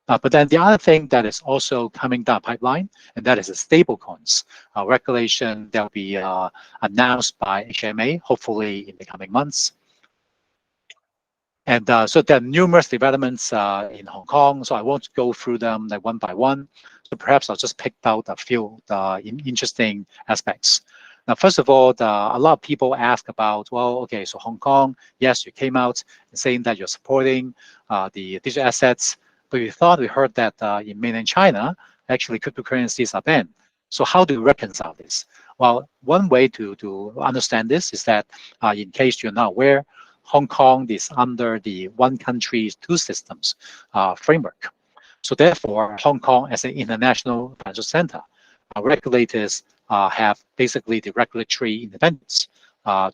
But then the other thing that is also coming down the pipeline, and that is the stablecoins regulation that will be announced by HMA, hopefully in the coming months. And so there are numerous developments in Hong Kong, so I won't go through them like one by one. So perhaps I'll just pick out a few interesting aspects. Now, first of all, a lot of people ask about, well, okay, so Hong Kong, yes, you came out saying that you're supporting the digital assets, but we heard that in mainland China, actually cryptocurrencies are banned. So how do we reconcile this? Well, one way to understand this is that, in case you're not aware, Hong Kong is under the one country, two systems framework. So therefore, Hong Kong as an international financial center, regulators have basically the regulatory independence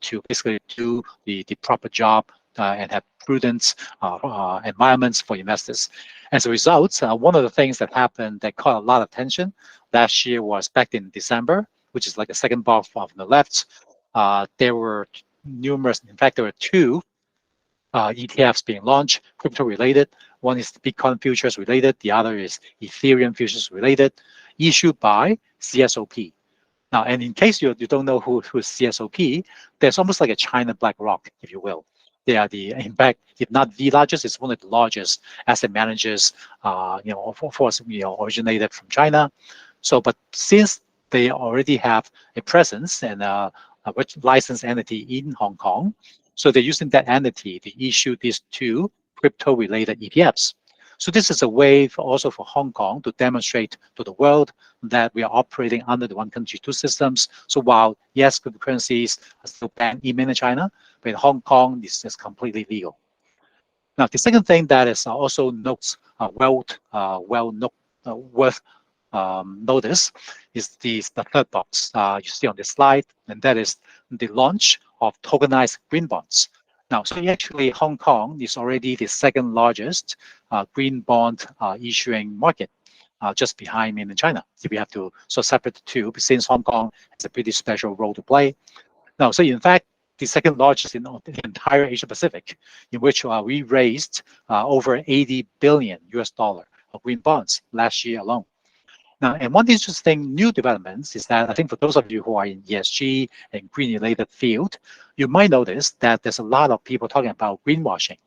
to basically do the proper job and have prudent environments for investors. As a result, one of the things that happened that caught a lot of attention last year was back in December, which is like the second bar from the left. There were numerous, in fact, there were two ETFs being launched, crypto related. One is Bitcoin futures related, the other is Ethereum futures related, issued by CSOP. Now, and in case you don't know who is CSOP, there's almost like a China BlackRock, if you will. They are in fact, if not the largest, it's one of the largest asset managers, originated from China. So, but since they already have a presence and a licensed entity in Hong Kong, so they're using that entity to issue these two crypto-related ETFs. So this is a way also for Hong Kong to demonstrate to the world that we are operating under the one country, two systems. So while, yes, cryptocurrencies are still banned in mainland China, but in Hong Kong, this is completely legal. Now, the second thing that is also worth notice is the third box you see on this slide, and that is the launch of tokenized green bonds. Now, so actually, Hong Kong is already the second largest green bond issuing market, just behind mainland China. If we have to separate the two, since Hong Kong has a pretty special role to play. Now, so in fact, the second largest in the entire Asia Pacific, in which we raised over $80 billion of green bonds last year alone. Now, and one interesting new developments is that I think for those of you who are in ESG and green-related field, you might notice that there's a lot of people talking about greenwashing.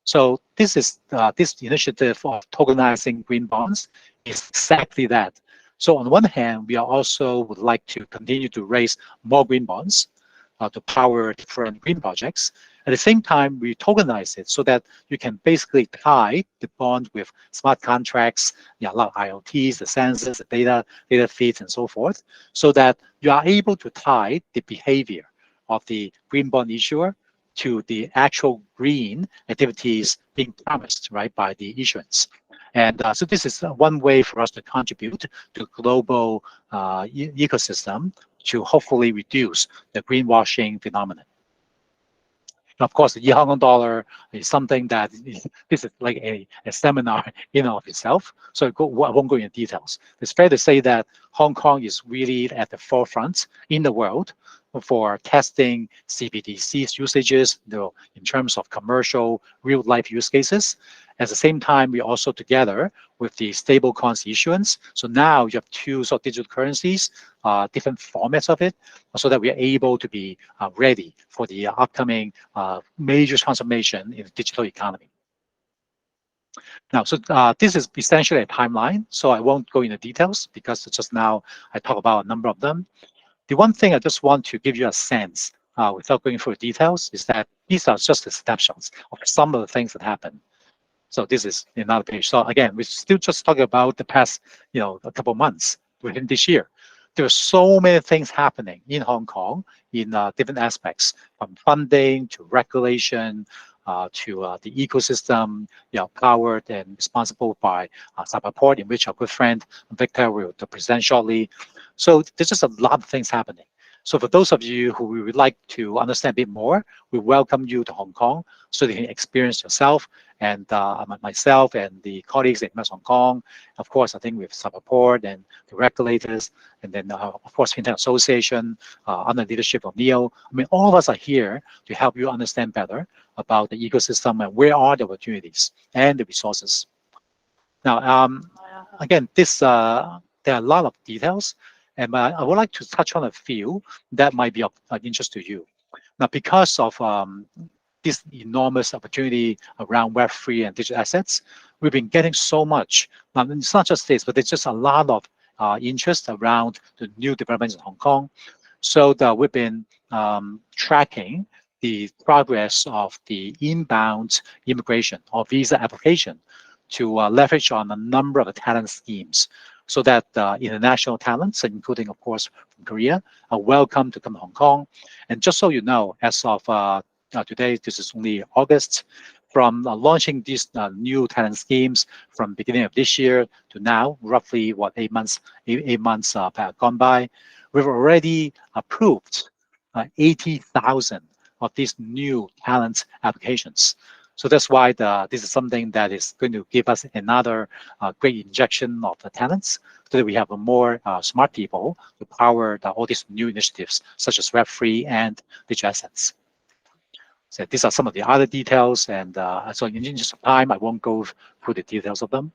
So this is this initiative of tokenizing green bonds is exactly that. So on one hand, we also would like to continue to raise more green bonds to power different green projects. At the same time, we tokenize it so that you can basically tie the bond with smart contracts, a lot of IoTs, the sensors, the data feeds, and so forth, so that you are able to tie the behavior of the green bond issuer to the actual green activities being promised, right, by the issuance. And so this is one way for us to contribute to global ecosystem to hopefully reduce the greenwashing phenomenon. And of course, the Hong Kong dollar is something that this is like a seminar in and of itself. So I won't go into details. It's fair to say that Hong Kong is really at the forefront in the world for testing CBDC's usages, in terms of commercial, real-life use cases. At the same time, we also together with the stablecoins issuance. So now you have two sort of digital currencies, different formats of it, so that we are able to be ready for the upcoming major transformation in the digital economy. Now, so this is essentially a timeline. So I won't go into details because just now I talk about a number of them. The one thing I just want to give you a sense without going through the details is that these are just the snapshots of some of the things that happen. So this is another page. So again, we're still just talking about the past, a couple of months within this year. There are so many things happening in Hong Kong in different aspects, from funding to regulation to the ecosystem, powered and responsible by Cyberport, in which our good friend Victor will present shortly. So there's just a lot of things happening. So for those of you who would like to understand a bit more, we welcome you to Hong Kong so that you can experience yourself. And myself and the colleagues at Invest Hong Kong, of course, I think with Cyberport and the regulators, and then of course, Fintech Association under the leadership of Neil. I mean, all of us are here to help you understand better about the ecosystem and where are the opportunities and the resources. Now, again, there are a lot of details, and I would like to touch on a few that might be of interest to you. Now, because of this enormous opportunity around Web3 and digital assets. We've been getting so much. It's not just this, but there's just a lot of interest around the new developments in Hong Kong. So we've been tracking the progress of the inbound immigration or visa application to leverage on a number of talent schemes, so that international talents, including, of course, from Korea, are welcome to come to Hong Kong. And just so you know, as of today, this is only August, from launching these new talent schemes from beginning of this year to now, roughly 8 months gone by, we've already approved 80,000 of these new talent applications. So that's why this is something that is going to give us another great injection of the talents, so that we have more smart people to power all these new initiatives, such as Web3 and digital assets. So these are some of the other details, and so in the interest of time, I won't go through the details of them.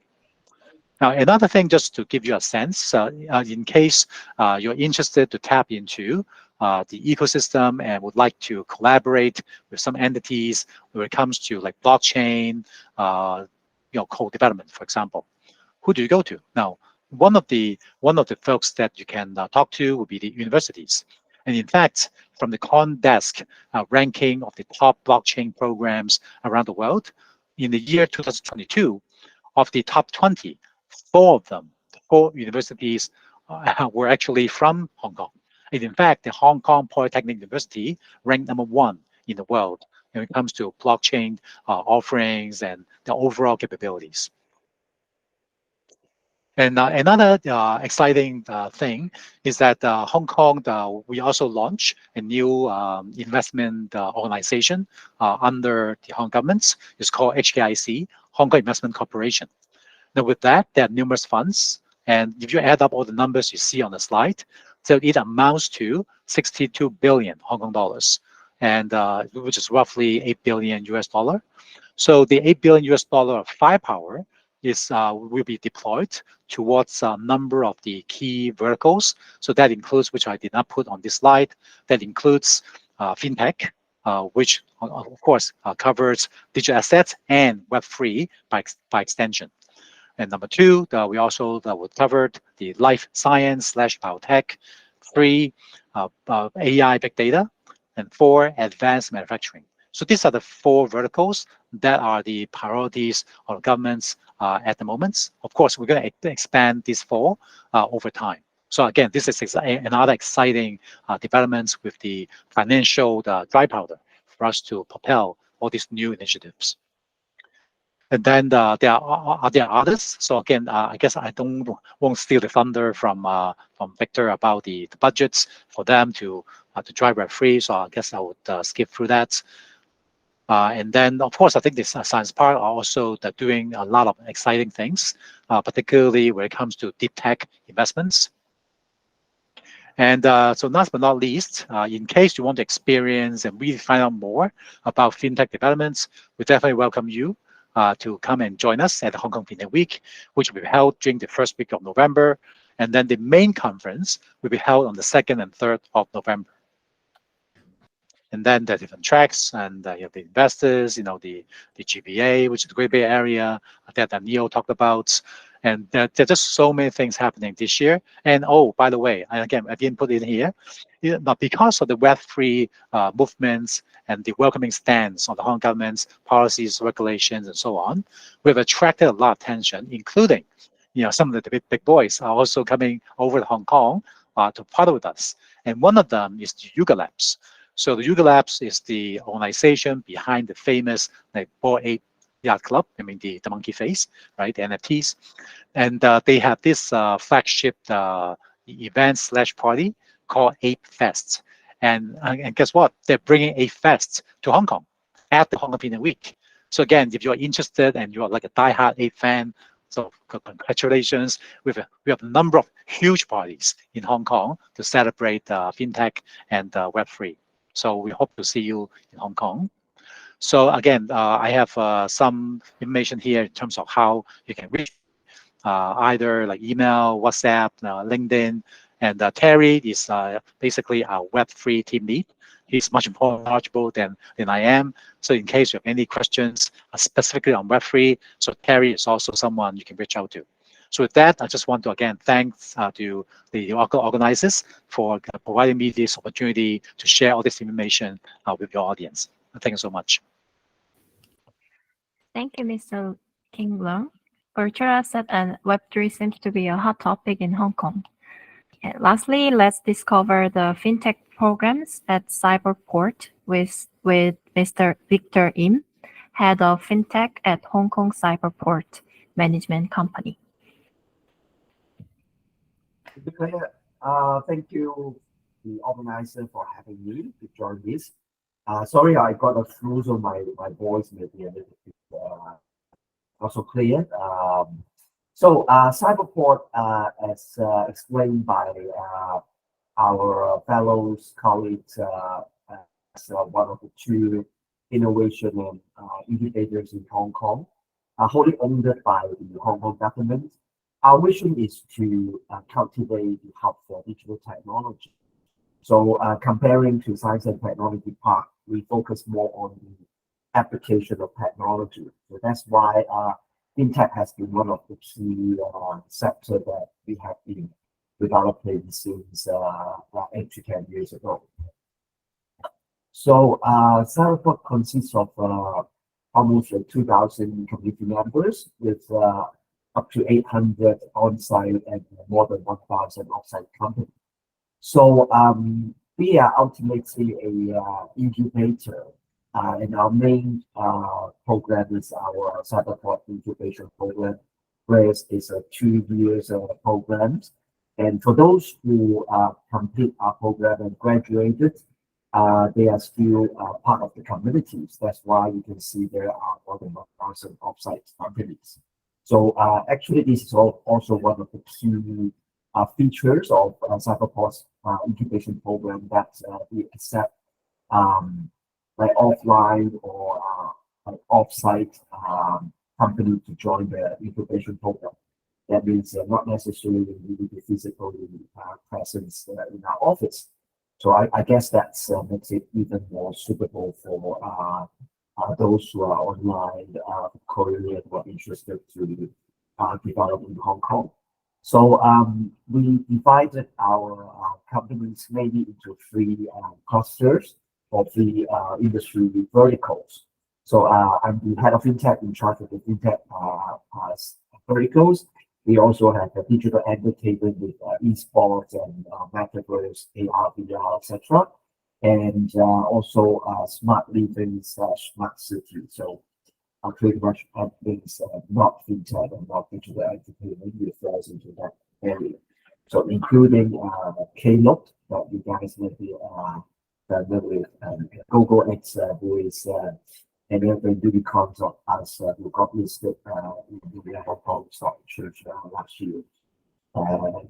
Now, another thing, just to give you a sense, in case you're interested to tap into the ecosystem and would like to collaborate with some entities when it comes to like blockchain, co-development, for example, who do you go to? Now, one of the folks that you can talk to would be the universities. And in fact, from the CoinDesk ranking of the top blockchain programs around the world, in the year 2022, of the top 20, 4 universities were actually from Hong Kong. And in fact, the Hong Kong Polytechnic University ranked #1 in the world when it comes to blockchain offerings and the overall capabilities. And another exciting thing is that Hong Kong, we also launched a new investment organization under the Hong Kong government. It's called HKIC, Hong Kong Investment Corporation. Now with that, there are numerous funds. And if you add up all the numbers you see on the slide, so it amounts to 62 billion Hong Kong dollars, and which is roughly $8 billion US. So the $8 billion US of firepower is will be deployed towards a number of the key verticals. So that includes, which I did not put on this slide, that includes fintech, which of course covers digital assets and Web3 by extension. And number 2, we also would cover the life science / biotech. 3, AI, big data. And 4, advanced manufacturing. So these are the 4 verticals that are the priorities of governments at the moment. Of course, we're going to expand these 4 over time. So again, this is another exciting developments with the financial dry powder for us to propel all these new initiatives. And then there are others. So again, I guess I won't steal the thunder from Victor about the budgets for them to drive Web3. So I guess I would skip through that. And then, of course, I think the Science Park are also doing a lot of exciting things, particularly when it comes to deep tech investments. And so last but not least, in case you want to experience and really find out more about fintech developments, we definitely welcome you to come and join us at the Hong Kong Fintech Week, which will be held during the first week of November. And then the main conference will be held on the 2nd and 3rd of November. And then there are different tracks, and you have the investors, the GBA, which is the Great Bay Area, that Neil talked about. And there are just so many things happening this year. And oh, by the way, and again, I didn't put it in here, but because of the Web3 movements and the welcoming stance on the Hong Kong government's policies, regulations, and so on, we've attracted a lot of attention, including, some of the big boys are also coming over to Hong Kong to partner with us. And one of them is the Yuga Labs. So the Yuga Labs is the organization behind the famous Bored Ape Yacht Club, the monkey face, right, the NFTs. And they have this flagship event / party called Ape Fest. And guess what? They're bringing Ape Fest to Hong Kong at the Hong Kong Fintech Week. So again, if you're interested and you're like a diehard Ape fan, so congratulations. We have a number of huge parties in Hong Kong to celebrate fintech and Web3. So we hope to see you in Hong Kong. So again, I have some information here in terms of how you can reach either like email, WhatsApp, LinkedIn, and Terry is basically our Web3 team lead. He's much more knowledgeable than I am. So in case you have any questions specifically on Web3, so Terry is also someone you can reach out to. So with that, I just want to again thank to the organizers for providing me this opportunity to share all this information with your audience. Thank you so much. Thank you, Mr. King Leung. Virtual asset and Web3 seems to be a hot topic in Hong Kong. And lastly, let's discover the fintech programs at Cyberport with Mr. Victor Im, Head of Fintech at Hong Kong Cyberport Management Company. Thank you, the organizer, for having me to join this. Sorry, I got a flu, so my voice may be a little bit not so clear. So Cyberport, as explained by our fellow colleagues, as one of the two innovation and incubators in Hong Kong, wholly owned by the Hong Kong government. Our vision is to cultivate the hub for digital technology. So comparing to Science and Technology Park, we focus more on the application of technology. So that's why fintech has been one of the key sectors that we have been developing since 8 to 10 years ago. So Cyberport consists of almost 2,000 community members with up to 800 on-site and more than 1,000 off-site companies. So we are ultimately a incubator, and our main program is our Cyberport incubation program, whereas it's a 2 years program. And for those who complete our program and graduated, they are still part of the communities. That's why you can see there are more than 1,000 off-site companies. So actually, this is also one of the key features of Cyberport's incubation program, that we accept like offline or like off-site company to join the incubation program. That means not necessarily need the physical presence in our office. So I guess that makes it even more suitable for those who are online, Korean, who are interested to develop in Hong Kong. So we divided our companies mainly into 3 clusters or 3 industry verticals. So I'm the head of fintech, in charge of the fintech verticals. We also have the digital entertainment with esports and metaverse, AR, VR, etc. And also smart living / smart city. So pretty much things not fintech and not digital entertainment refers into that area. So including Klook, that you guys may be familiar with, Google X, who is another unicorns of us who got listed in the Hong Kong Stock Exchange last year.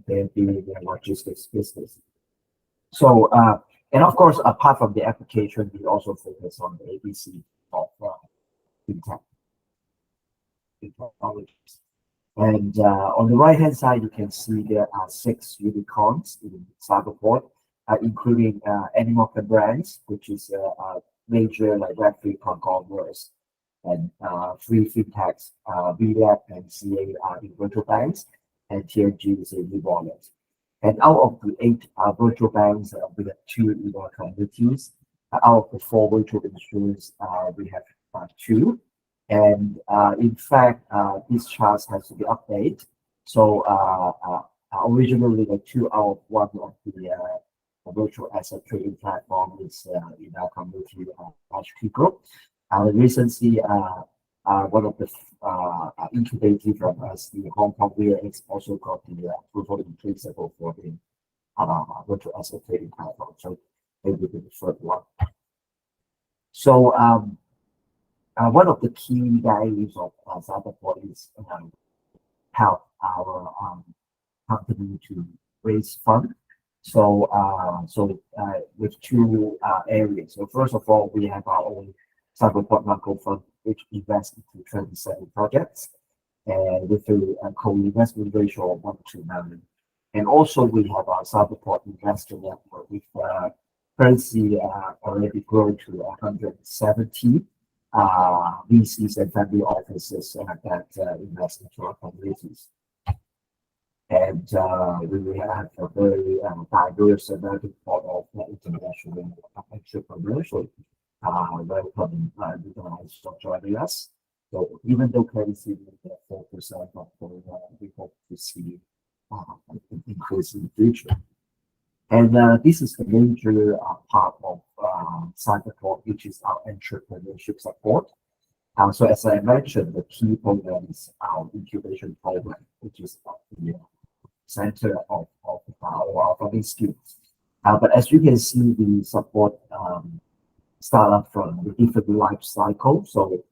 They're doing their logistics business. So, and of course, apart from the application, we also focus on the ABC of fintech technologies. And on the right-hand side, you can see there are 6 unicorns in Cyberport, including Animal Brands, which is a major like Web3 conglomerates, and 3 fintechs, VLab and CA are in virtual banks, and TNG is a e-wallet. And out of the 8 virtual banks, we have 2 in our communities. Out of the 4 virtual insurers, we have 2. And in fact, this chart has to be updated. So originally, like 2 out of 1 of the virtual asset trading platform is in our community HK group. Recently, one of the incubators from us, the Hong Kong VX, also got the approval in principle for the virtual asset trading platform. So maybe the third one. So one of the key values of Cyberport is help our company to raise funds. So with 2 areas. So first of all, we have our own Cyberport Macro Fund, which invests into 27 projects, and with a co-investment ratio of 1 to 9. And also we have our Cyberport Investor Network with currently already grown to 170 VCs and family offices that invest into our communities. And we have a very diverse and melting pot of international entrepreneurs. So welcome you guys for joining us. So even though currency is at 4%, we hope to see an increase in the future. And this is the major part of Cyberport, which is our entrepreneurship support. So as I mentioned, the key program is our incubation program, which is the center of our funding scheme. But as you can see, we support startup from the different life cycle. So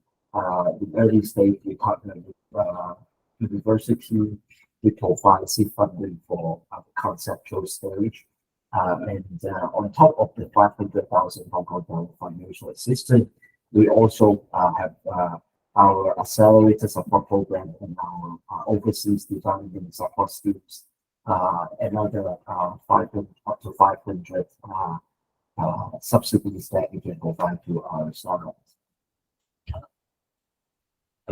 in early stage, we partner with university. We provide seed funding for conceptual stage. And on top of the 500,000 Hong Kong dollar financial assistance, we also have our accelerator support program and our overseas development support schemes. Another 500 up to 500 subsidies that we can provide to our startups.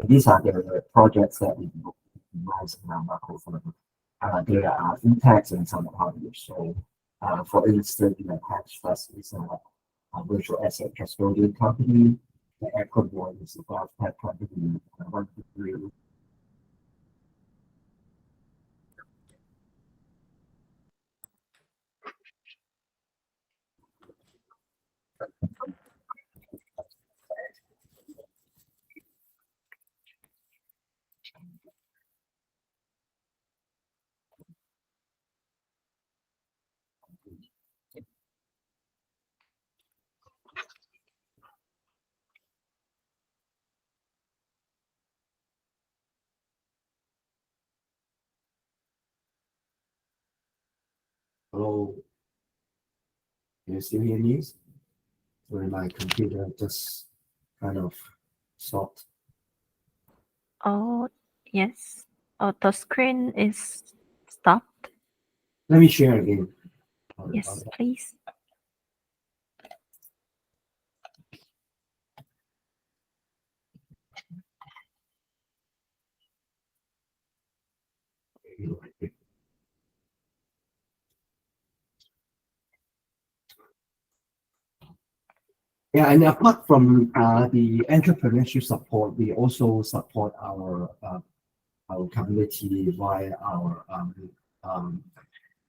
These are the projects that we recognize in our macro fund. There are fintechs and some others. So, for instance, the Tax Trust is a virtual asset custodian company. The Equitable is a wealth tech company. Hello, can you still hear me? Sorry, my computer just kind of stopped. Oh, yes. Oh, the screen is stopped. Let me share again. Yes, please. Yeah, and apart from the entrepreneurship support, we also support our community via our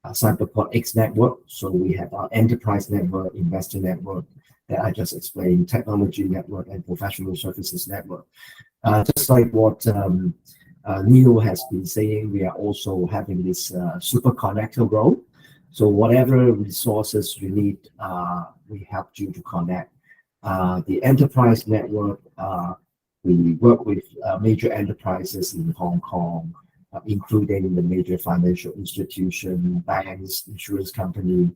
Cyberport X network. So we have our enterprise network, investor network that I just explained, technology network, and professional services network. Just like what Neil has been saying, we are also having this super connector role. So whatever resources you need, we help you to connect. The enterprise network, we work with major enterprises in Hong Kong, including the major financial institution, banks, insurance company,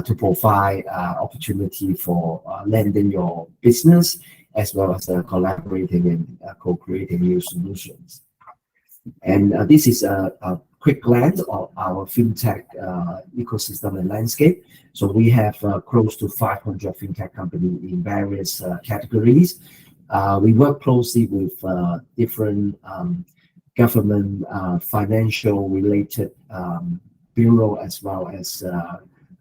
to provide opportunity for lending your business, as well as collaborating and co-creating new solutions. And this is a quick glance of our fintech ecosystem and landscape. So we have close to 500 fintech companies in various categories. We work closely with different government financial related bureau, as well as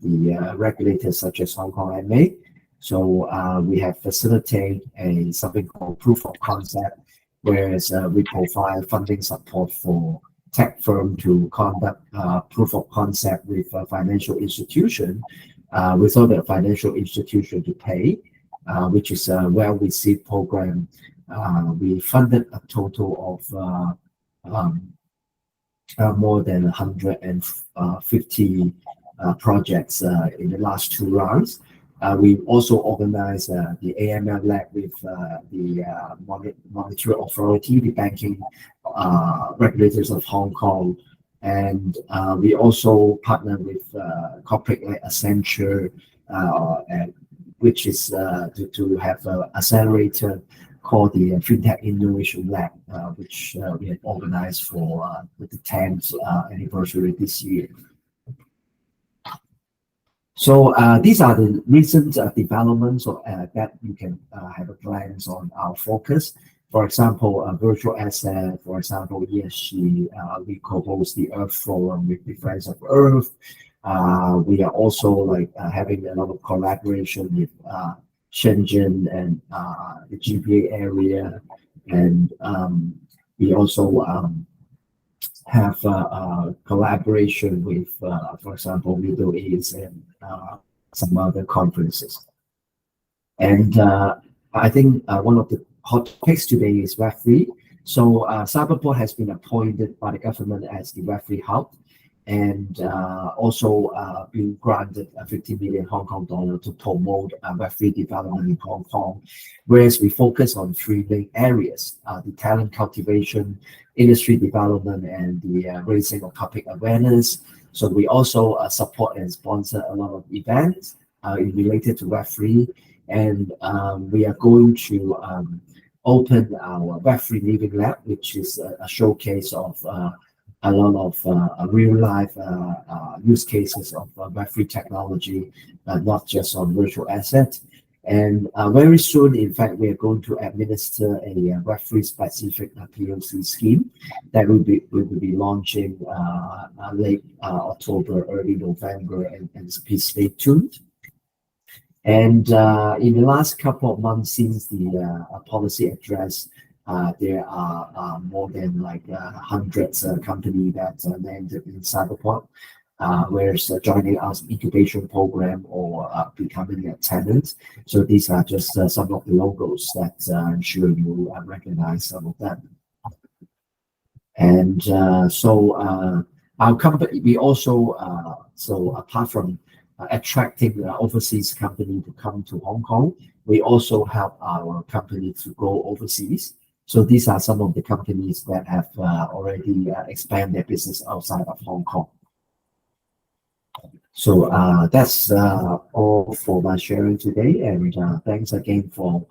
the regulators such as Hong Kong MA. So we have facilitated something called proof of concept, whereas we provide funding support for tech firm to conduct proof of concept with a financial institution without the financial institution to pay, which is a well-received program. We funded a total of more than 150 projects in the last 2 rounds. We also organized the AML Lab with the Monetary Authority, the banking regulators of Hong Kong. And we also partner with corporate like Accenture, which is to have an accelerator called the Fintech Innovation Lab, which we have organized for the 10th anniversary this year. So these are the recent developments that you can have a glance on our focus. For example, virtual asset, for example, ESG, we co-host the Earth Forum with the Friends of Earth. We are also like having a lot of collaboration with Shenzhen and the GPA area. And we also have collaboration with, for example, Middle East and some other conferences. And I think one of the hot topics today is Web3. So Cyberport has been appointed by the government as the Web3 hub, and also being granted 50 million Hong Kong dollar to promote Web3 development in Hong Kong, whereas we focus on three main areas: the talent cultivation, industry development, and the raising of public awareness. So we also support and sponsor a lot of events related to Web3, and we are going to open our Web3 Living Lab, which is a showcase of a lot of real-life use cases of Web3 technology, not just on virtual assets. And very soon, in fact, we are going to administer a Web3 specific POC scheme that will be launching late October, early November, and please stay tuned. And in the last couple of months since the policy address, there are more than like hundreds of companies that landed in Cyberport, whereas joining our incubation program or becoming a tenant. So these are just some of the logos that I'm sure you recognize some of them. And so our company, we also, so apart from attracting overseas company to come to Hong Kong, we also help our company to go overseas. So these are some of the companies that have already expanded their business outside of Hong Kong. So that's all for my sharing today, and thanks again for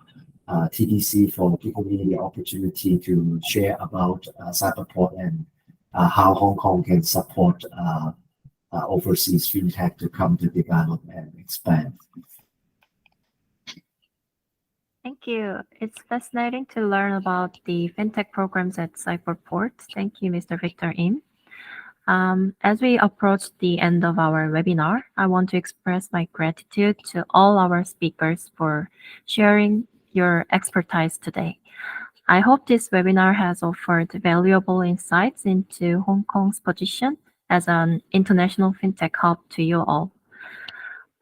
TDC for giving me the opportunity to share about Cyberport and how Hong Kong can support overseas fintech to come to develop and expand. Thank you. It's fascinating to learn about the fintech programs at Cyberport. Thank you, Mr. Victor Im. As we approach the end of our webinar, I want to express my gratitude to all our speakers for sharing your expertise today. I hope this webinar has offered valuable insights into Hong Kong's position as an international fintech hub to you all.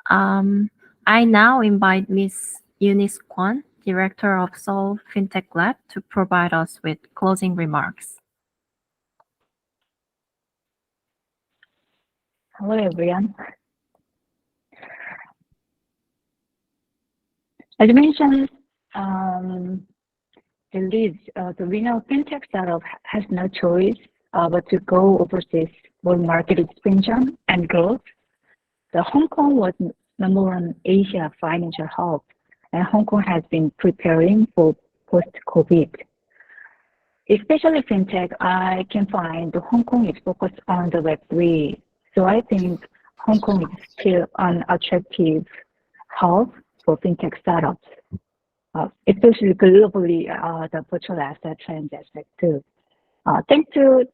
I now invite Ms. Eunice Kwan, Director of Seoul Fintech Lab, to provide us with closing remarks. Hello, everyone. As mentioned, the winner of fintech startup has no choice but to go overseas for market expansion and growth. The Hong Kong was #1 Asia financial hub, and Hong Kong has been preparing for post-COVID. Especially fintech, I can find Hong Kong is focused on the Web3. So I think Hong Kong is still an attractive hub for fintech startups, especially globally, the virtual asset trend aspect too. Thanks to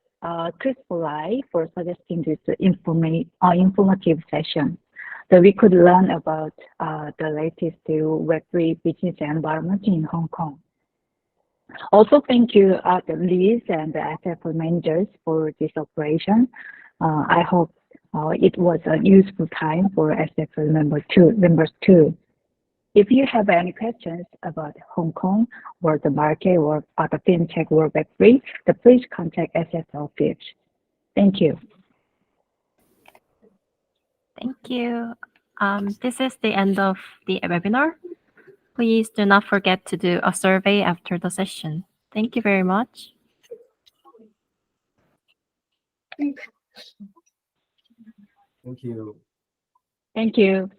Chris Bolai for suggesting this informative session, that we could learn about the latest Web3 business environment in Hong Kong. Also, thank you the leads and the asset managers for this operation. I hope it was a useful time for SFL members too. If you have any questions about Hong Kong or the market or the fintech or Web3, please contact SFL office. Thank you. Thank you. This is the end of the webinar. Please do not forget to do a survey after the session. Thank you very much. Thank you. Thank you.